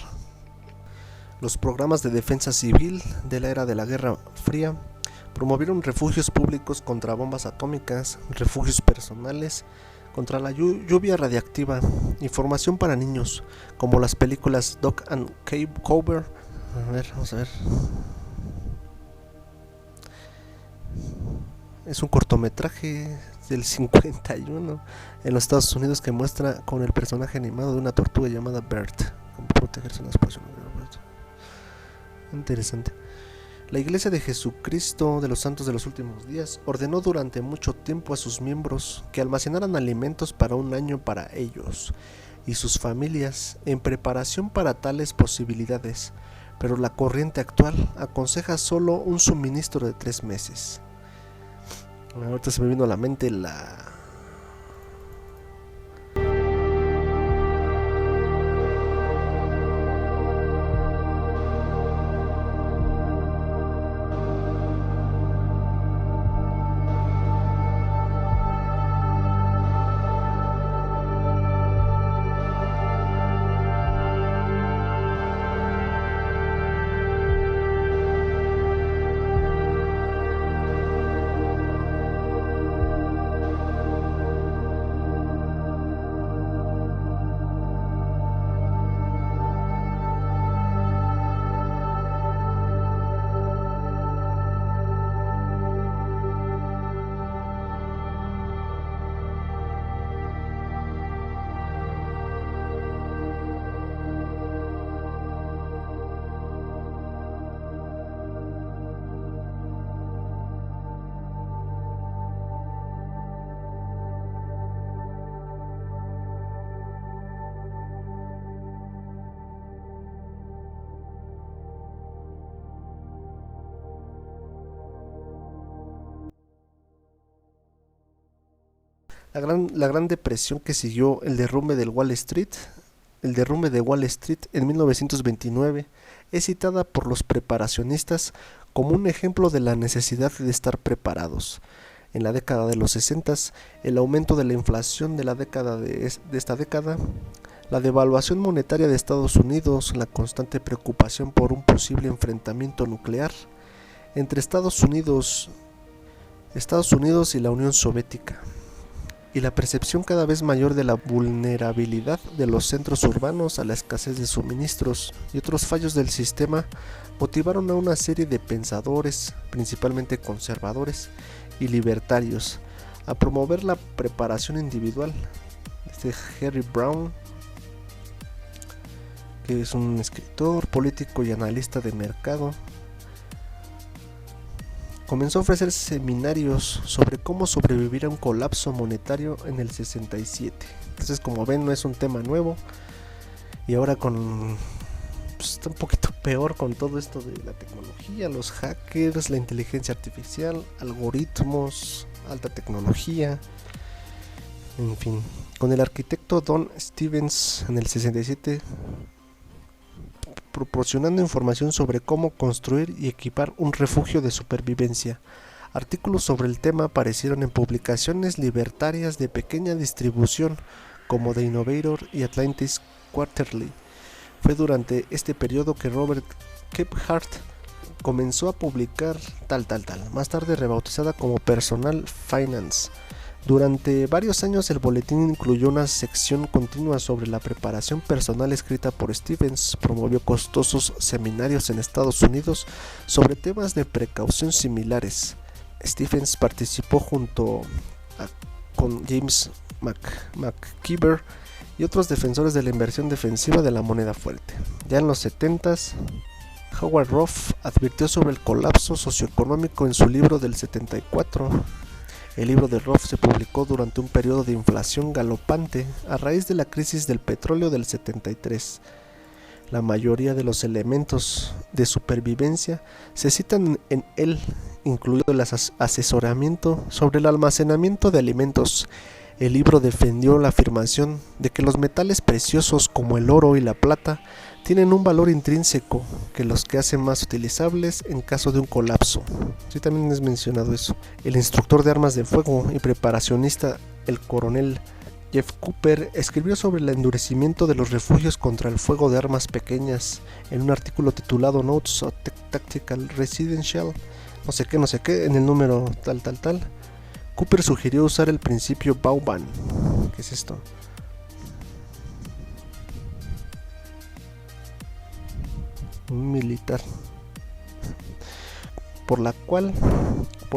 Los programas de defensa civil de la era de la Guerra Fría promovieron refugios públicos contra bombas atómicas, refugios personales contra la lluvia radiactiva, información para niños, como las películas Doc and Cover. Vamos a ver. Es un cortometraje del 51 en los Estados Unidos que muestra con el personaje animado de una tortuga llamada Bert, cómo protegerse en la explosión. Interesante. La Iglesia de Jesucristo de los Santos de los Últimos Días ordenó durante mucho tiempo a sus miembros que almacenaran alimentos para un año para ellos y sus familias en preparación para tales posibilidades, pero la corriente actual aconseja solo un suministro de 3 meses. Ahorita se me vino a la mente la gran depresión que siguió el derrumbe de Wall Street en 1929 es citada por los preparacionistas como un ejemplo de la necesidad de estar preparados. En la década de los 60, el aumento de la inflación de esta década, la devaluación monetaria de Estados Unidos, la constante preocupación por un posible enfrentamiento nuclear entre Estados Unidos y la Unión Soviética, y la percepción cada vez mayor de la vulnerabilidad de los centros urbanos a la escasez de suministros y otros fallos del sistema motivaron a una serie de pensadores, principalmente conservadores y libertarios, a promover la preparación individual. Harry Browne, que es un escritor, político y analista de mercado, comenzó a ofrecer seminarios sobre cómo sobrevivir a un colapso monetario en el 67. Entonces, como ven, no es un tema nuevo. Y ahora está un poquito peor con todo esto de la tecnología, los hackers, la inteligencia artificial, algoritmos, alta tecnología. En fin, con el arquitecto Don Stevens en el 67, proporcionando información sobre cómo construir y equipar un refugio de supervivencia. Artículos sobre el tema aparecieron en publicaciones libertarias de pequeña distribución como The Innovator y Atlantis Quarterly. Fue durante este periodo que Robert Kephart comenzó a publicar tal, más tarde rebautizada como Personal Finance. Durante varios años el boletín incluyó una sección continua sobre la preparación personal escrita por Stevens, promovió costosos seminarios en Estados Unidos sobre temas de precaución similares. Stevens participó con James McKeever y otros defensores de la inversión defensiva de la moneda fuerte. Ya en los 70s, Howard Roth advirtió sobre el colapso socioeconómico en su libro del 74. El libro de Roth se publicó durante un periodo de inflación galopante a raíz de la crisis del petróleo del 73. La mayoría de los elementos de supervivencia se citan en él, incluido el asesoramiento sobre el almacenamiento de alimentos. El libro defendió la afirmación de que los metales preciosos como el oro y la plata tienen un valor intrínseco que los que hacen más utilizables en caso de un colapso. Sí, también es mencionado eso. El instructor de armas de fuego y preparacionista, el coronel Jeff Cooper, escribió sobre el endurecimiento de los refugios contra el fuego de armas pequeñas en un artículo titulado Notes of Tactical Residential, no sé qué, en el número tal. Cooper sugirió usar el principio Vauban. ¿Qué es esto? Un militar. Por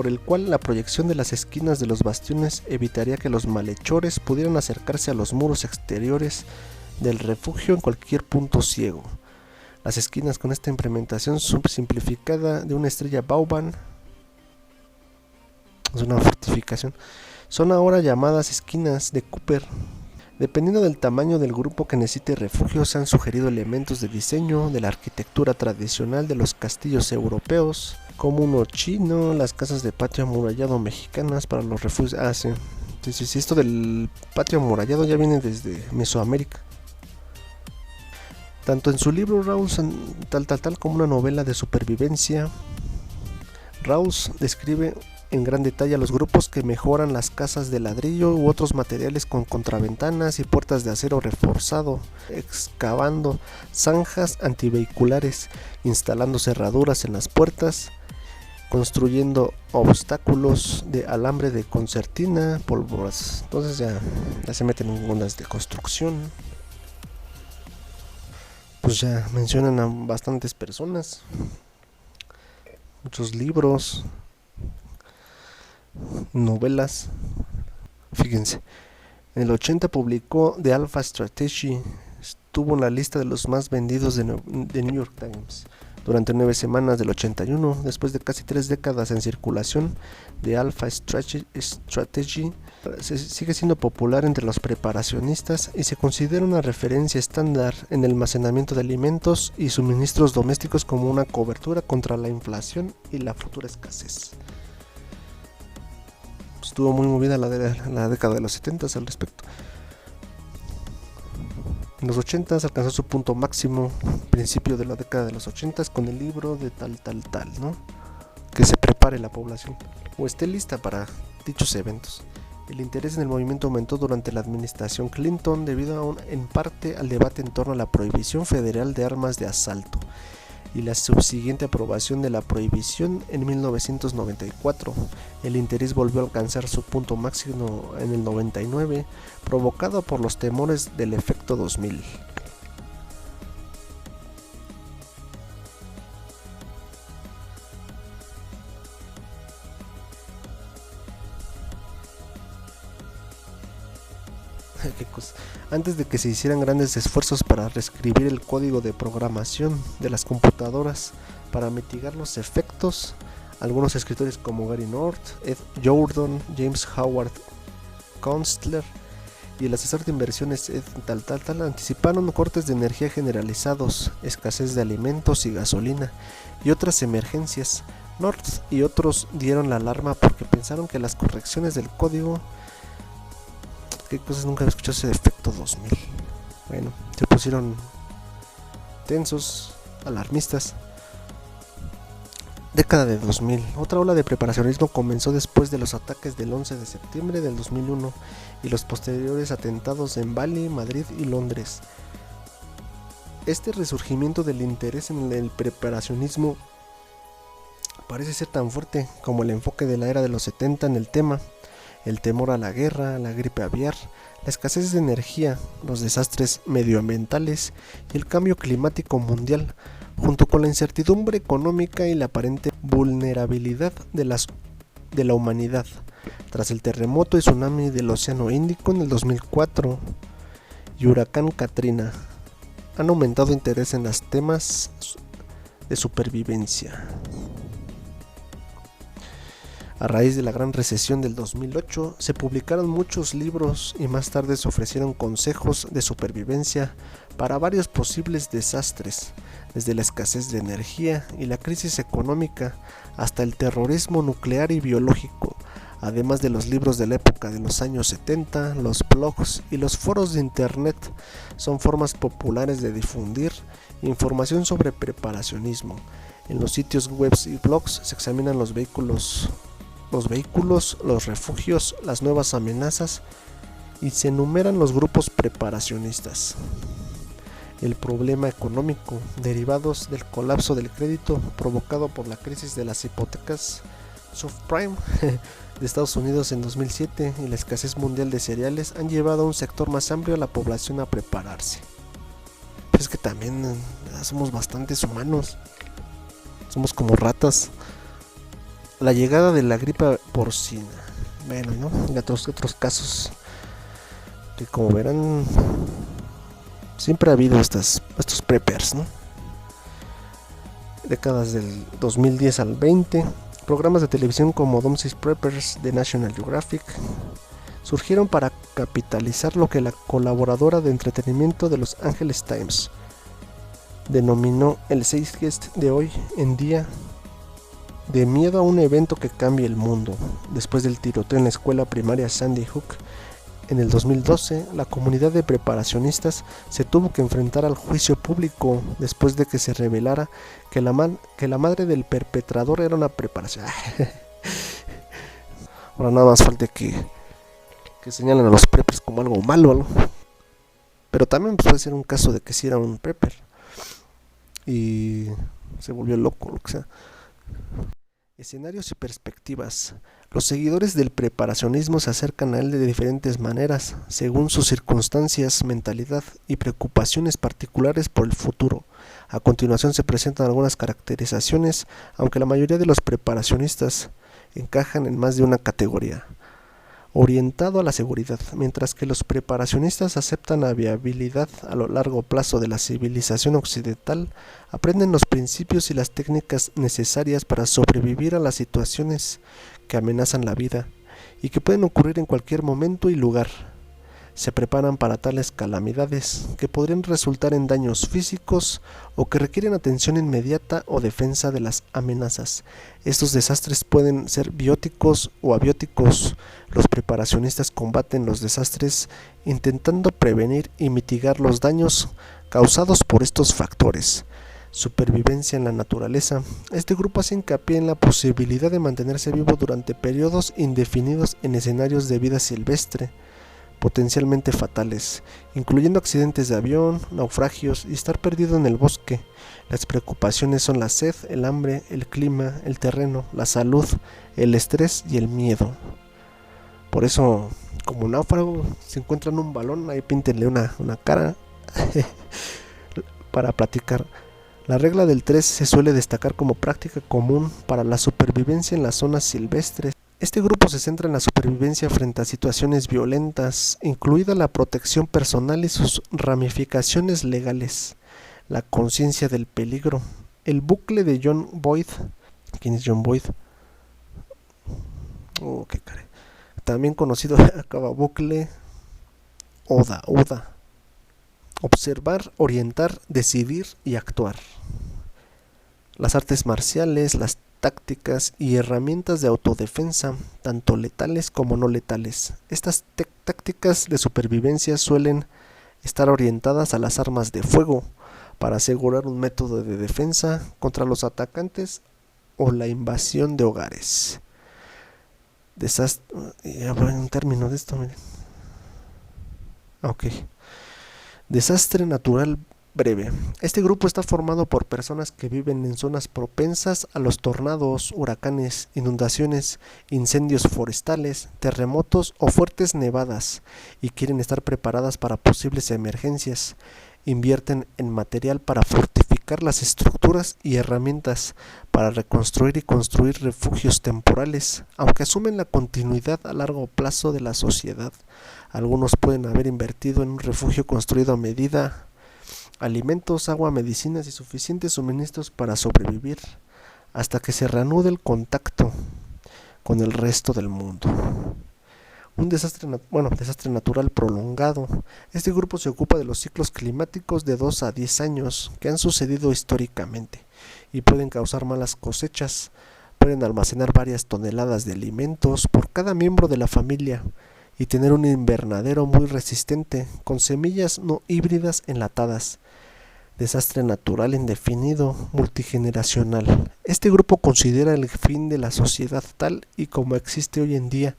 el cual la proyección de las esquinas de los bastiones evitaría que los malhechores pudieran acercarse a los muros exteriores del refugio en cualquier punto ciego. Las esquinas con esta implementación simplificada de una estrella Vauban, es una fortificación, son ahora llamadas esquinas de Cooper. Dependiendo del tamaño del grupo que necesite refugio, se han sugerido elementos de diseño de la arquitectura tradicional de los castillos europeos, como uno chino, las casas de patio amurallado mexicanas para los refugios. Sí, esto del patio amurallado ya viene desde Mesoamérica. Tanto en su libro Rawls tal como una novela de supervivencia, Rawls describe en gran detalle a los grupos que mejoran las casas de ladrillo u otros materiales con contraventanas y puertas de acero reforzado, excavando zanjas antivehiculares, instalando cerraduras en las puertas, construyendo obstáculos de alambre de concertina, pólvoras. Entonces ya se meten en ondas de construcción. Pues ya mencionan a bastantes personas, muchos libros, novelas. Fíjense, en el 80 publicó The Alpha Strategy, estuvo en la lista de los más vendidos de New York Times. Durante 9 semanas del 81, después de casi 3 décadas en circulación, The Alpha Strategy sigue siendo popular entre los preparacionistas y se considera una referencia estándar en el almacenamiento de alimentos y suministros domésticos como una cobertura contra la inflación y la futura escasez. Estuvo muy movida la década de los 70 al respecto. En los 80 alcanzó su punto máximo, principio de la década de los 80, con el libro de tal, ¿no? Que se prepare la población o esté lista para dichos eventos. El interés en el movimiento aumentó durante la administración Clinton debido en parte al debate en torno a la prohibición federal de armas de asalto y la subsiguiente aprobación de la prohibición en 1994. El interés volvió a alcanzar su punto máximo en el 99, provocado por los temores del efecto 2000. Antes de que se hicieran grandes esfuerzos para reescribir el código de programación de las computadoras para mitigar los efectos, algunos escritores como Gary North, Ed Jordan, James Howard Kunstler y el asesor de inversiones Ed anticiparon cortes de energía generalizados, escasez de alimentos y gasolina y otras emergencias. North y otros dieron la alarma porque pensaron que las correcciones del código, qué cosas, nunca había escuchado ese efecto 2000. Bueno, se pusieron tensos, alarmistas. Década de 2000. Otra ola de preparacionismo comenzó después de los ataques del 11 de septiembre del 2001 y los posteriores atentados en Bali, Madrid y Londres. Este resurgimiento del interés en el preparacionismo parece ser tan fuerte como el enfoque de la era de los 70 en el tema. El temor a la guerra, la gripe aviar, la escasez de energía, los desastres medioambientales y el cambio climático mundial, junto con la incertidumbre económica y la aparente vulnerabilidad de la humanidad, tras el terremoto y tsunami del Océano Índico en el 2004 y huracán Katrina, han aumentado interés en los temas de supervivencia. A raíz de la gran recesión del 2008, se publicaron muchos libros y más tarde se ofrecieron consejos de supervivencia para varios posibles desastres, desde la escasez de energía y la crisis económica hasta el terrorismo nuclear y biológico, además de los libros de la época de los años 70, los blogs y los foros de internet. Son formas populares de difundir información sobre preparacionismo. En los sitios web y blogs se examinan los vehículos, los refugios, las nuevas amenazas y se enumeran los grupos preparacionistas. El problema económico derivados del colapso del crédito provocado por la crisis de las hipotecas subprime de Estados Unidos en 2007 y la escasez mundial de cereales han llevado a un sector más amplio de la población a prepararse. Pero es que también somos bastantes humanos, somos como ratas. La llegada de la gripe porcina, bueno, ¿no? Y otros casos que, como verán, siempre ha habido estos preppers, ¿no? Décadas del 2010 al 20, programas de televisión como Doomsday Preppers de National Geographic surgieron para capitalizar lo que la colaboradora de entretenimiento de Los Angeles Times denominó el zeitgeist de hoy en día, de miedo a un evento que cambie el mundo. Después del tiroteo en la escuela primaria Sandy Hook en el 2012, la comunidad de preparacionistas se tuvo que enfrentar al juicio público después de que se revelara que la madre del perpetrador era una preparación. Ahora nada más falta que señalen a los preppers como algo malo, ¿no? Pero también puede ser un caso de que sí era un prepper y se volvió loco, lo que sea. Escenarios y perspectivas. Los seguidores del preparacionismo se acercan a él de diferentes maneras, según sus circunstancias, mentalidad y preocupaciones particulares por el futuro. A continuación se presentan algunas caracterizaciones, aunque la mayoría de los preparacionistas encajan en más de una categoría. Orientado a la seguridad, mientras que los preparacionistas aceptan la viabilidad a lo largo plazo de la civilización occidental, aprenden los principios y las técnicas necesarias para sobrevivir a las situaciones que amenazan la vida y que pueden ocurrir en cualquier momento y lugar. Se preparan para tales calamidades que podrían resultar en daños físicos o que requieren atención inmediata o defensa de las amenazas. Estos desastres pueden ser bióticos o abióticos. Los preparacionistas combaten los desastres intentando prevenir y mitigar los daños causados por estos factores. Supervivencia en la naturaleza. Este grupo hace hincapié en la posibilidad de mantenerse vivo durante periodos indefinidos en escenarios de vida silvestre potencialmente fatales, incluyendo accidentes de avión, naufragios y estar perdido en el bosque. Las preocupaciones son la sed, el hambre, el clima, el terreno, la salud, el estrés y el miedo. Por eso, como náufrago, si encuentran un balón, ahí píntenle una cara para platicar. La regla del 3 se suele destacar como práctica común para la supervivencia en las zonas silvestres. Este grupo se centra en la supervivencia frente a situaciones violentas, incluida la protección personal y sus ramificaciones legales, la conciencia del peligro. El bucle de John Boyd. ¿Quién es John Boyd? Qué cara. También conocido acaba bucle Oda. Observar, orientar, decidir y actuar. Las artes marciales, las tácticas y herramientas de autodefensa, tanto letales como no letales. Estas tácticas de supervivencia suelen estar orientadas a las armas de fuego para asegurar un método de defensa contra los atacantes o la invasión de hogares. Un término de esto, miren. Desastre natural breve. Este grupo está formado por personas que viven en zonas propensas a los tornados, huracanes, inundaciones, incendios forestales, terremotos o fuertes nevadas y quieren estar preparadas para posibles emergencias. Invierten en material para fortificar las estructuras y herramientas para reconstruir y construir refugios temporales, aunque asumen la continuidad a largo plazo de la sociedad. Algunos pueden haber invertido en un refugio construido a medida, alimentos, agua, medicinas y suficientes suministros para sobrevivir hasta que se reanude el contacto con el resto del mundo. Un desastre natural prolongado. Este grupo se ocupa de los ciclos climáticos de 2 a 10 años que han sucedido históricamente y pueden causar malas cosechas. Pueden almacenar varias toneladas de alimentos por cada miembro de la familia y tener un invernadero muy resistente con semillas no híbridas enlatadas. Desastre natural indefinido, multigeneracional. Este grupo considera el fin de la sociedad tal y como existe hoy en día,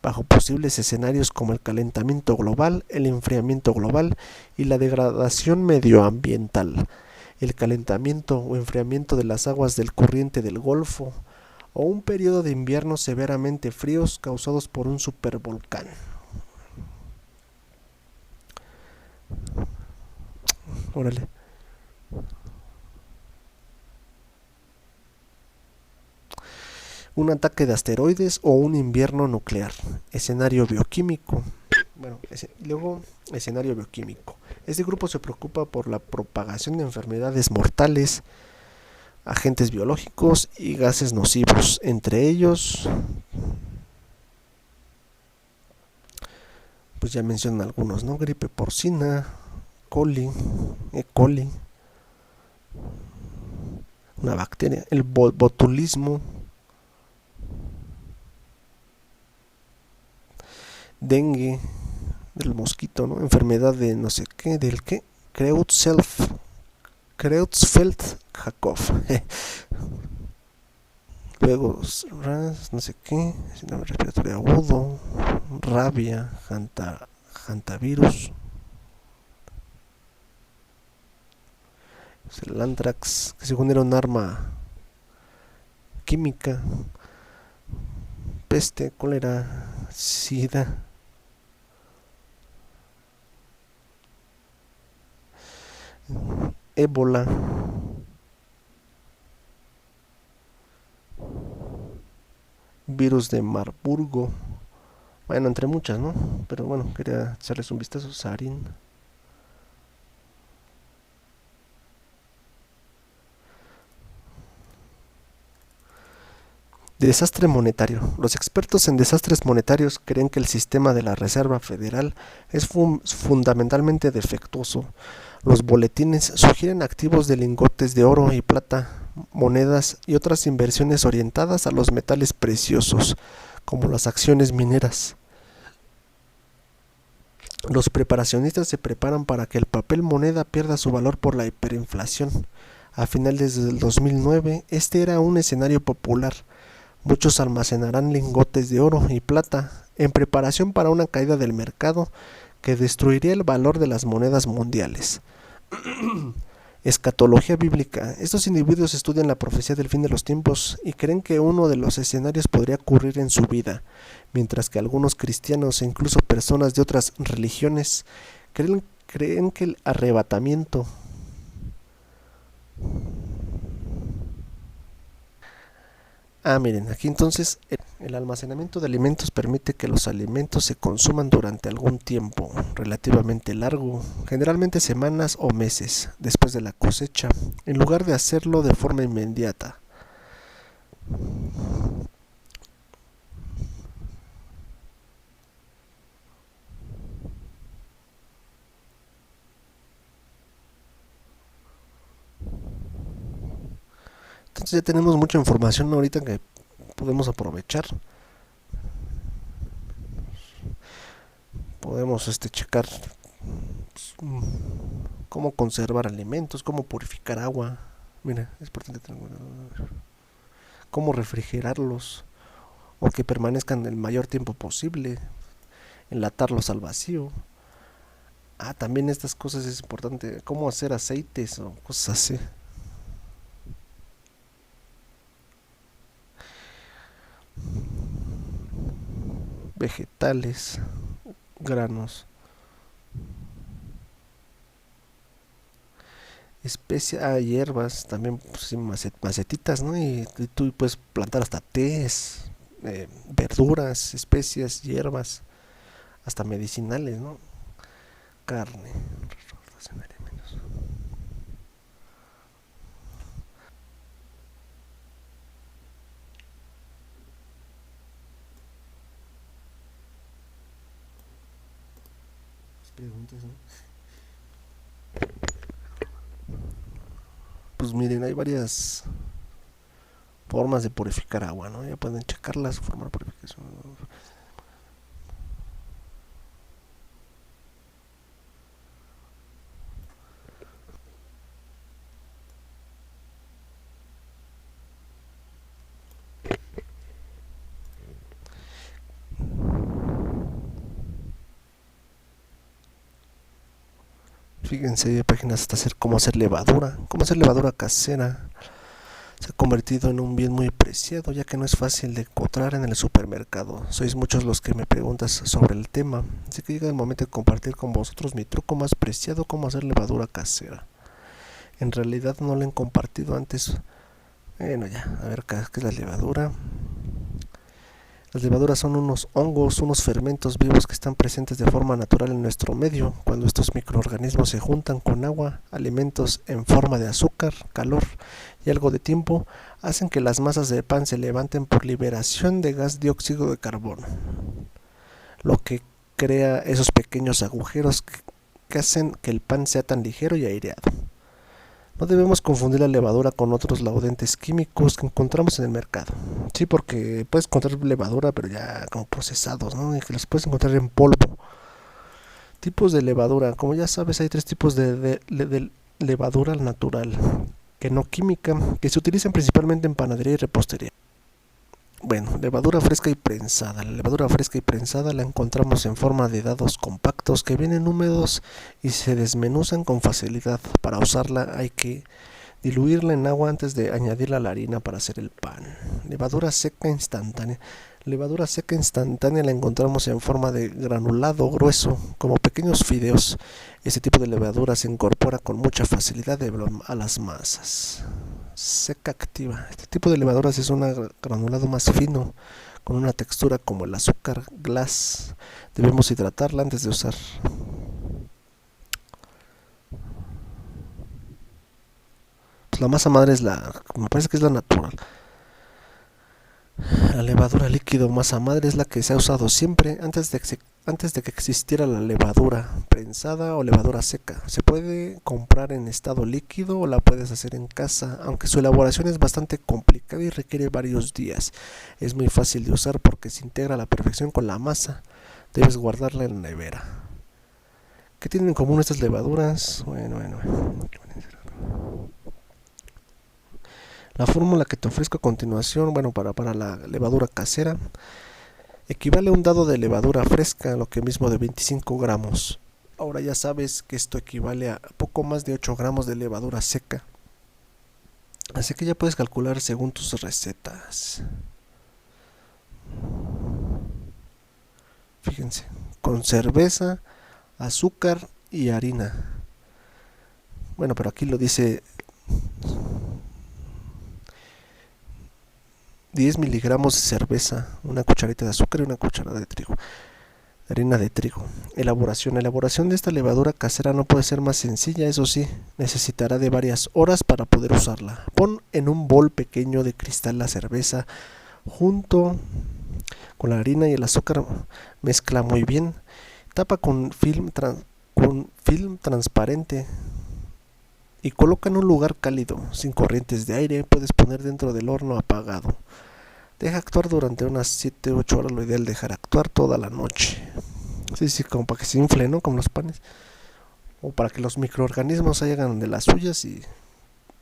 bajo posibles escenarios como el calentamiento global, el enfriamiento global y la degradación medioambiental, el calentamiento o enfriamiento de las aguas del corriente del Golfo, o un periodo de inviernos severamente fríos causados por un supervolcán. Órale. Un ataque de asteroides o un invierno nuclear. Escenario bioquímico. Luego, escenario bioquímico. Este grupo se preocupa por la propagación de enfermedades mortales, agentes biológicos y gases nocivos, entre ellos, pues ya mencionan algunos, ¿no? Gripe porcina, E. coli, una bacteria, el botulismo, dengue, del mosquito, ¿no? Enfermedad de no sé qué, del qué, Creutzfeldt-Jakob. Luego, no sé qué, síndrome respiratorio agudo, rabia, hantavirus, el anthrax, que según era un arma química, peste, cólera, sida, ébola, virus de Marburgo, bueno, entre muchas, ¿no? Pero bueno, quería echarles un vistazo. Sarín. Desastre monetario. Los expertos en desastres monetarios creen que el sistema de la Reserva Federal es fundamentalmente defectuoso. Los boletines sugieren activos de lingotes de oro y plata, monedas y otras inversiones orientadas a los metales preciosos, como las acciones mineras. Los preparacionistas se preparan para que el papel moneda pierda su valor por la hiperinflación. A finales del 2009, este era un escenario popular. Muchos almacenarán lingotes de oro y plata en preparación para una caída del mercado que destruiría el valor de las monedas mundiales. Escatología bíblica. Estos individuos estudian la profecía del fin de los tiempos y creen que uno de los escenarios podría ocurrir en su vida, mientras que algunos cristianos e incluso personas de otras religiones creen que el arrebatamiento miren, aquí entonces el almacenamiento de alimentos permite que los alimentos se consuman durante algún tiempo relativamente largo, generalmente semanas o meses después de la cosecha, en lugar de hacerlo de forma inmediata. Entonces ya tenemos mucha información ahorita que podemos aprovechar. Podemos checar cómo conservar alimentos, cómo purificar agua. Mira, es importante tener cómo refrigerarlos o que permanezcan el mayor tiempo posible, enlatarlos al vacío. También estas cosas es importante, cómo hacer aceites o cosas así. Vegetales, granos, hierbas, también pues, sí, macetitas, ¿no? Y tú puedes plantar hasta tés, verduras, especias, hierbas, hasta medicinales, ¿no? Carne, ¿no? Pues miren, hay varias formas de purificar agua, ¿no? Ya pueden checarlas, formar purificación. Fíjense, hay páginas hasta hacer cómo hacer levadura casera. Se ha convertido en un bien muy preciado, ya que no es fácil de encontrar en el supermercado. Sois muchos los que me preguntas sobre el tema, así que llega el momento de compartir con vosotros mi truco más preciado, cómo hacer levadura casera. En realidad no lo he compartido antes. Bueno, ya, a ver qué es la levadura. Las levaduras son unos hongos, unos fermentos vivos que están presentes de forma natural en nuestro medio. Cuando estos microorganismos se juntan con agua, alimentos en forma de azúcar, calor y algo de tiempo, hacen que las masas de pan se levanten por liberación de gas dióxido de carbono, lo que crea esos pequeños agujeros que hacen que el pan sea tan ligero y aireado. No debemos confundir la levadura con otros laudentes químicos que encontramos en el mercado. Sí, porque puedes encontrar levadura, pero ya como procesados, ¿no? Y que los puedes encontrar en polvo. Tipos de levadura. Como ya sabes, hay tres tipos de levadura natural, que no química, que se utilizan principalmente en panadería y repostería. Bueno, levadura fresca y prensada. La levadura fresca y prensada la encontramos en forma de dados compactos que vienen húmedos y se desmenuzan con facilidad. Para usarla hay que diluirla en agua antes de añadirla a la harina para hacer el pan. Levadura seca instantánea. Levadura seca instantánea la encontramos en forma de granulado grueso, como pequeños fideos. Este tipo de levadura se incorpora con mucha facilidad a las masas. Seca activa. Este tipo de levaduras es un granulado más fino, con una textura como el azúcar glass. Debemos hidratarla antes de usar. Pues la masa madre me parece que es la natural. La levadura líquido masa madre es la que se ha usado siempre antes de que existiera la levadura prensada o levadura seca. Se puede comprar en estado líquido o la puedes hacer en casa, aunque su elaboración es bastante complicada y requiere varios días. Es muy fácil de usar porque se integra a la perfección con la masa. Debes guardarla en la nevera. ¿Qué tienen en común estas levaduras? Bueno. La fórmula que te ofrezco a continuación, para la levadura casera, equivale a un dado de levadura fresca, lo que mismo de 25 gramos. Ahora ya sabes que esto equivale a poco más de 8 gramos de levadura seca. Así que ya puedes calcular según tus recetas. Fíjense, con cerveza, azúcar y harina. Bueno, pero aquí lo dice 10 miligramos de cerveza, una cucharita de azúcar y una cucharada de harina de trigo. Elaboración de esta levadura casera no puede ser más sencilla, eso sí, necesitará de varias horas para poder usarla. Pon en un bol pequeño de cristal la cerveza junto con la harina y el azúcar, mezcla muy bien, tapa con film transparente y coloca en un lugar cálido, sin corrientes de aire. Puedes poner dentro del horno apagado. Deja actuar durante unas 7-8 horas, lo ideal es dejar actuar toda la noche. Sí, como para que se infle, ¿no? Como los panes. O para que los microorganismos hagan de las suyas y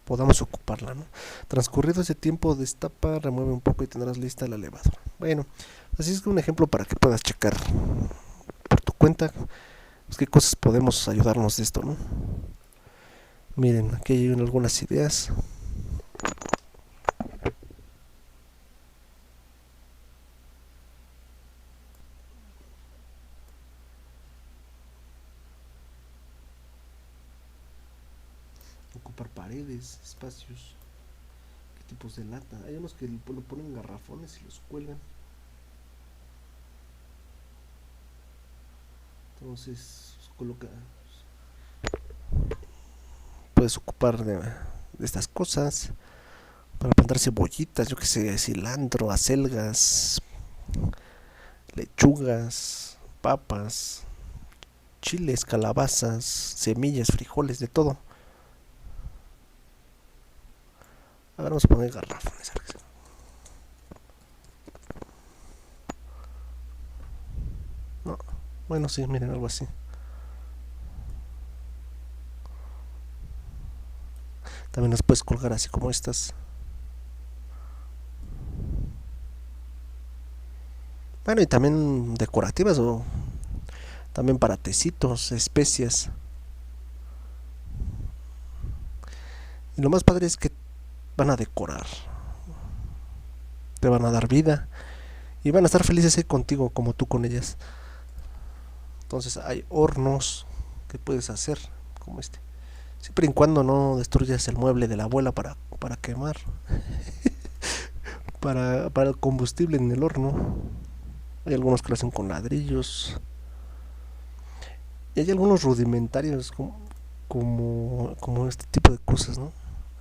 podamos ocuparla, ¿no? Transcurrido ese tiempo, destapa, remueve un poco y tendrás lista la levadura. Bueno, así es un ejemplo para que puedas checar por tu cuenta pues, qué cosas podemos ayudarnos de esto, ¿no? Miren, aquí hay algunas ideas. Ocupar paredes, espacios, qué tipos de lata. Hay unos que lo ponen en garrafones y los cuelgan. Entonces, puedes ocupar de estas cosas para plantar cebollitas, yo que sé, cilantro, acelgas, lechugas, papas, chiles, calabazas, semillas, frijoles, de todo. Ahora vamos a poner garrafones. No, bueno, sí, miren, algo así. También las puedes colgar así como estas. Bueno, y también decorativas o también para tecitos, especias. Y lo más padre es que van a decorar, te van a dar vida y van a estar felices ahí contigo como tú con ellas. Entonces hay hornos que puedes hacer como este. Siempre y cuando no destruyas el mueble de la abuela para quemar, para el combustible en el horno. Hay algunos que lo hacen con ladrillos. Y hay algunos rudimentarios como este tipo de cosas, ¿no?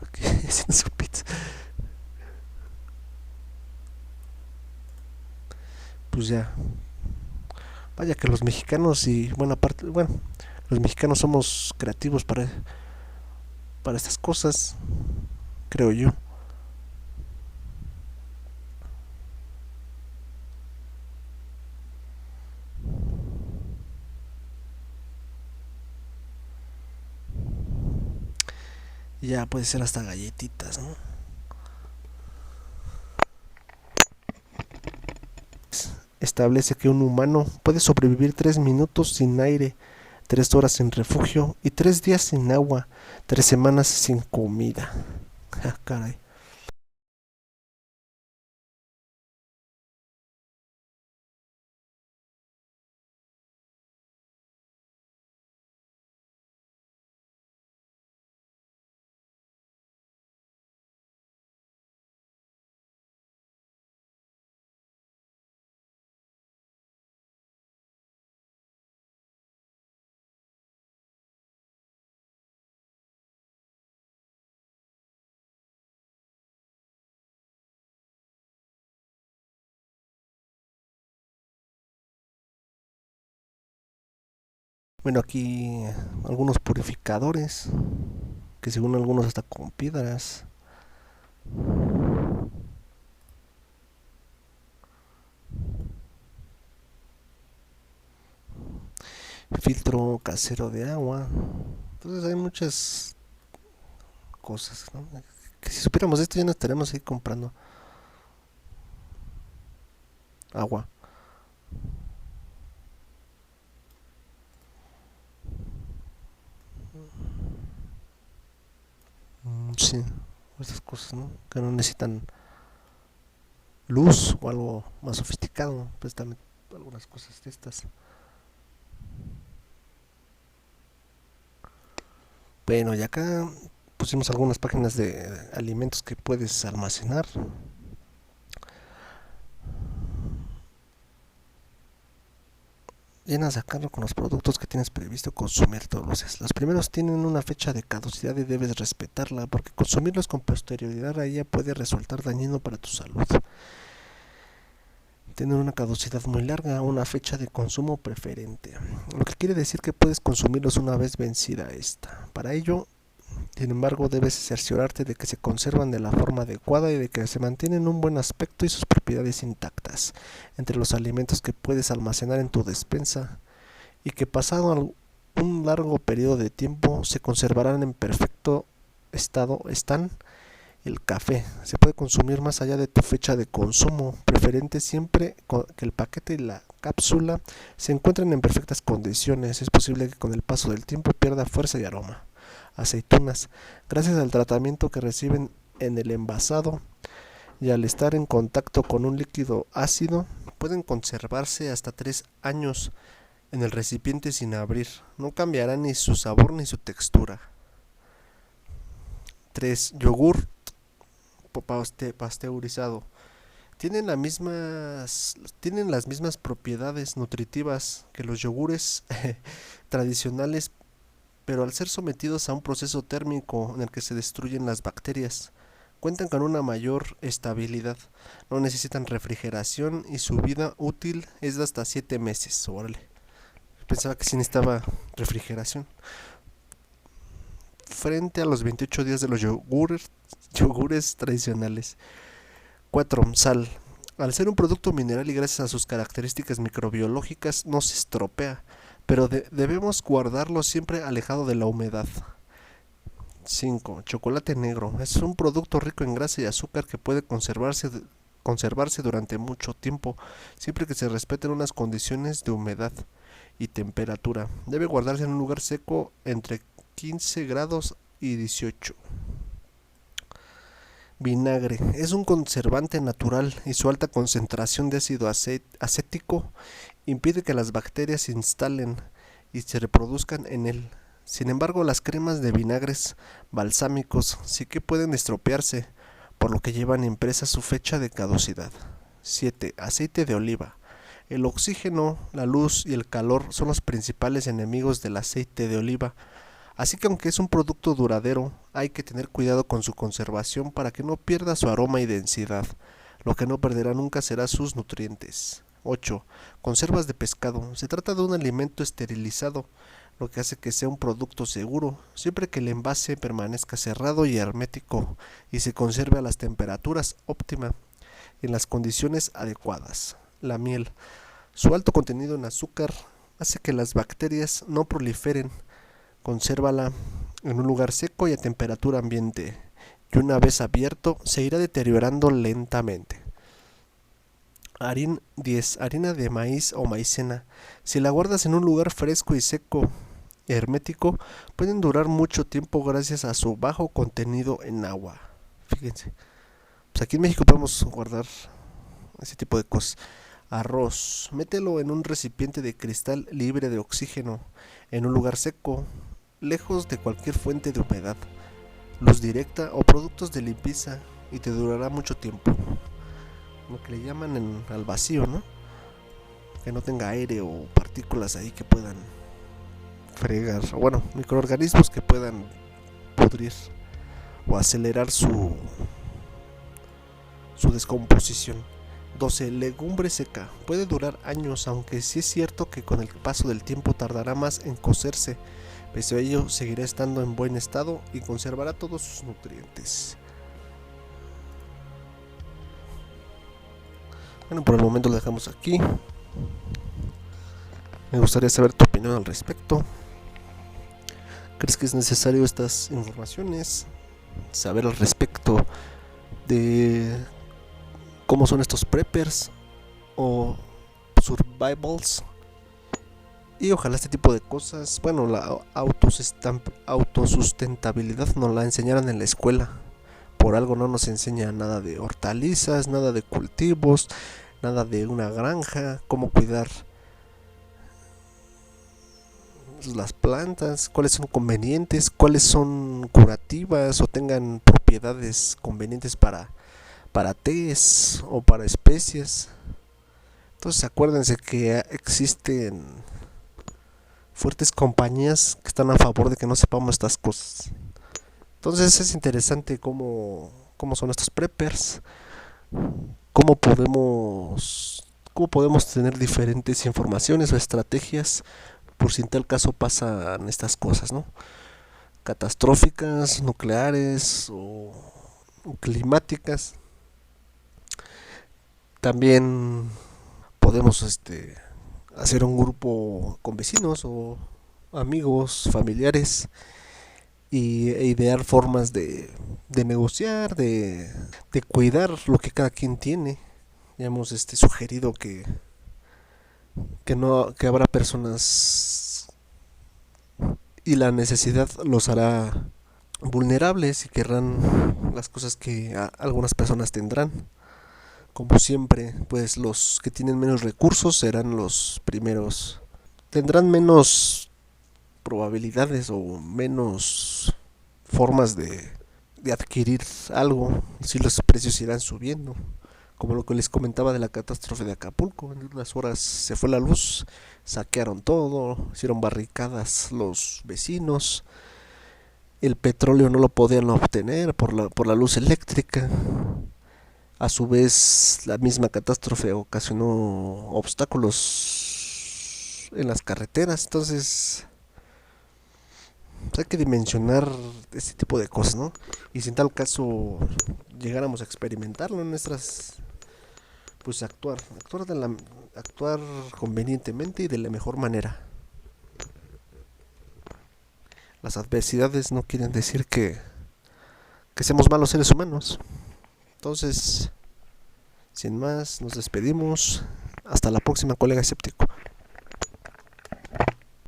Aquí haciendo su pizza. Pues ya. Vaya que los mexicanos y buena parte, bueno, los mexicanos somos creativos para estas cosas, creo yo. Y ya puede ser hasta galletitas, ¿no? Establece que un humano puede sobrevivir 3 minutos sin aire, 3 horas sin refugio y 3 días sin agua, 3 semanas sin comida. Ah, caray. Bueno, aquí algunos purificadores, que según algunos hasta con piedras. Filtro casero de agua. Entonces hay muchas cosas, ¿no? Que si supiéramos esto ya no estaríamos ahí comprando agua. Sí, estas cosas, ¿no? Que no necesitan luz o algo más sofisticado. Pues también algunas cosas de estas. Bueno, y acá pusimos algunas páginas de alimentos que puedes almacenar. Llenas de sacarlo con los productos que tienes previsto consumir todos los días. Los primeros tienen una fecha de caducidad y debes respetarla porque consumirlos con posterioridad a ella puede resultar dañino para tu salud. Tienen una caducidad muy larga, una fecha de consumo preferente, lo que quiere decir que puedes consumirlos una vez vencida esta. Para ello, sin embargo, debes cerciorarte de que se conservan de la forma adecuada y de que se mantienen un buen aspecto y sus propiedades intactas. Entre los alimentos que puedes almacenar en tu despensa y que pasado un largo periodo de tiempo se conservarán en perfecto estado están el café. Se puede consumir más allá de tu fecha de consumo, preferente siempre que el paquete y la cápsula se encuentren en perfectas condiciones. Es posible que con el paso del tiempo pierda fuerza y aroma. Aceitunas, gracias al tratamiento que reciben en el envasado y al estar en contacto con un líquido ácido, pueden conservarse hasta 3 años en el recipiente sin abrir. No cambiará ni su sabor ni su textura. 3. Yogur pasteurizado. Tienen las mismas propiedades nutritivas que los yogures tradicionales, pero al ser sometidos a un proceso térmico en el que se destruyen las bacterias, cuentan con una mayor estabilidad, no necesitan refrigeración y su vida útil es de hasta 7 meses. Órale. Pensaba que sí necesitaba refrigeración. Frente a los 28 días de los yogures tradicionales. 4. Sal. Al ser un producto mineral y gracias a sus características microbiológicas no se estropea, pero debemos guardarlo siempre alejado de la humedad. 5. Chocolate negro. Es un producto rico en grasa y azúcar que puede conservarse durante mucho tiempo, siempre que se respeten unas condiciones de humedad y temperatura. Debe guardarse en un lugar seco entre 15 grados y 18. Vinagre. Es un conservante natural y su alta concentración de ácido acético impide que las bacterias se instalen y se reproduzcan en él. Sin embargo, las cremas de vinagres balsámicos sí que pueden estropearse, por lo que llevan impresa su fecha de caducidad. 7. Aceite de oliva. El oxígeno, la luz y el calor son los principales enemigos del aceite de oliva. Así que aunque es un producto duradero, hay que tener cuidado con su conservación para que no pierda su aroma y densidad. Lo que no perderá nunca será sus nutrientes. 8. Conservas de pescado. Se trata de un alimento esterilizado, lo que hace que sea un producto seguro, siempre que el envase permanezca cerrado y hermético y se conserve a las temperaturas óptimas y en las condiciones adecuadas. La miel. Su alto contenido en azúcar hace que las bacterias no proliferen. Consérvala en un lugar seco y a temperatura ambiente, y una vez abierto se irá deteriorando lentamente. 10. Harina de maíz o maicena. Si la guardas en un lugar fresco y seco y hermético, pueden durar mucho tiempo gracias a su bajo contenido en agua. Fíjense, pues aquí en México podemos guardar ese tipo de cosas. Arroz. Mételo en un recipiente de cristal libre de oxígeno, en un lugar seco, lejos de cualquier fuente de humedad, luz directa o productos de limpieza, y te durará mucho tiempo. Lo que le llaman al vacío, ¿no? Que no tenga aire o partículas ahí que puedan fregar, o bueno, microorganismos que puedan pudrir o acelerar su descomposición. 12. Legumbre seca. Puede durar años, aunque sí es cierto que con el paso del tiempo tardará más en cocerse. Pese a ello, seguirá estando en buen estado y conservará todos sus nutrientes. Bueno, por el momento lo dejamos aquí. Me gustaría saber tu opinión al respecto. ¿Crees que es necesario estas informaciones? Saber al respecto de cómo son estos preppers o survivals. Y ojalá este tipo de cosas, bueno, la autosustentabilidad nos la enseñaran en la escuela. Por algo no nos enseñan nada de hortalizas, nada de cultivos, nada de una granja, cómo cuidar las plantas, cuáles son convenientes, cuáles son curativas o tengan propiedades convenientes para tés o para especies. Entonces acuérdense que existen fuertes compañías que están a favor de que no sepamos estas cosas. Entonces es interesante cómo son estos preppers, cómo podemos tener diferentes informaciones o estrategias por si en tal caso pasan estas cosas, ¿no? Catastróficas, nucleares o climáticas. También podemos hacer un grupo con vecinos o amigos, familiares e idear formas de negociar, de cuidar lo que cada quien tiene. Ya hemos sugerido que habrá personas y la necesidad los hará vulnerables y querrán las cosas que algunas personas tendrán. Como siempre, pues los que tienen menos recursos serán los primeros, tendrán menos probabilidades o menos formas de adquirir algo, si los precios irán subiendo. Como lo que les comentaba de la catástrofe de Acapulco, en unas horas se fue la luz, saquearon todo, hicieron barricadas los vecinos, el petróleo no lo podían obtener por la luz eléctrica. A su vez, la misma catástrofe ocasionó obstáculos en las carreteras. Entonces hay que dimensionar este tipo de cosas, ¿no? Y si en tal caso llegáramos a experimentarlo en nuestras, pues actuar convenientemente y de la mejor manera. Las adversidades no quieren decir que seamos malos seres humanos. Entonces, sin más, nos despedimos. Hasta la próxima, colega escéptico.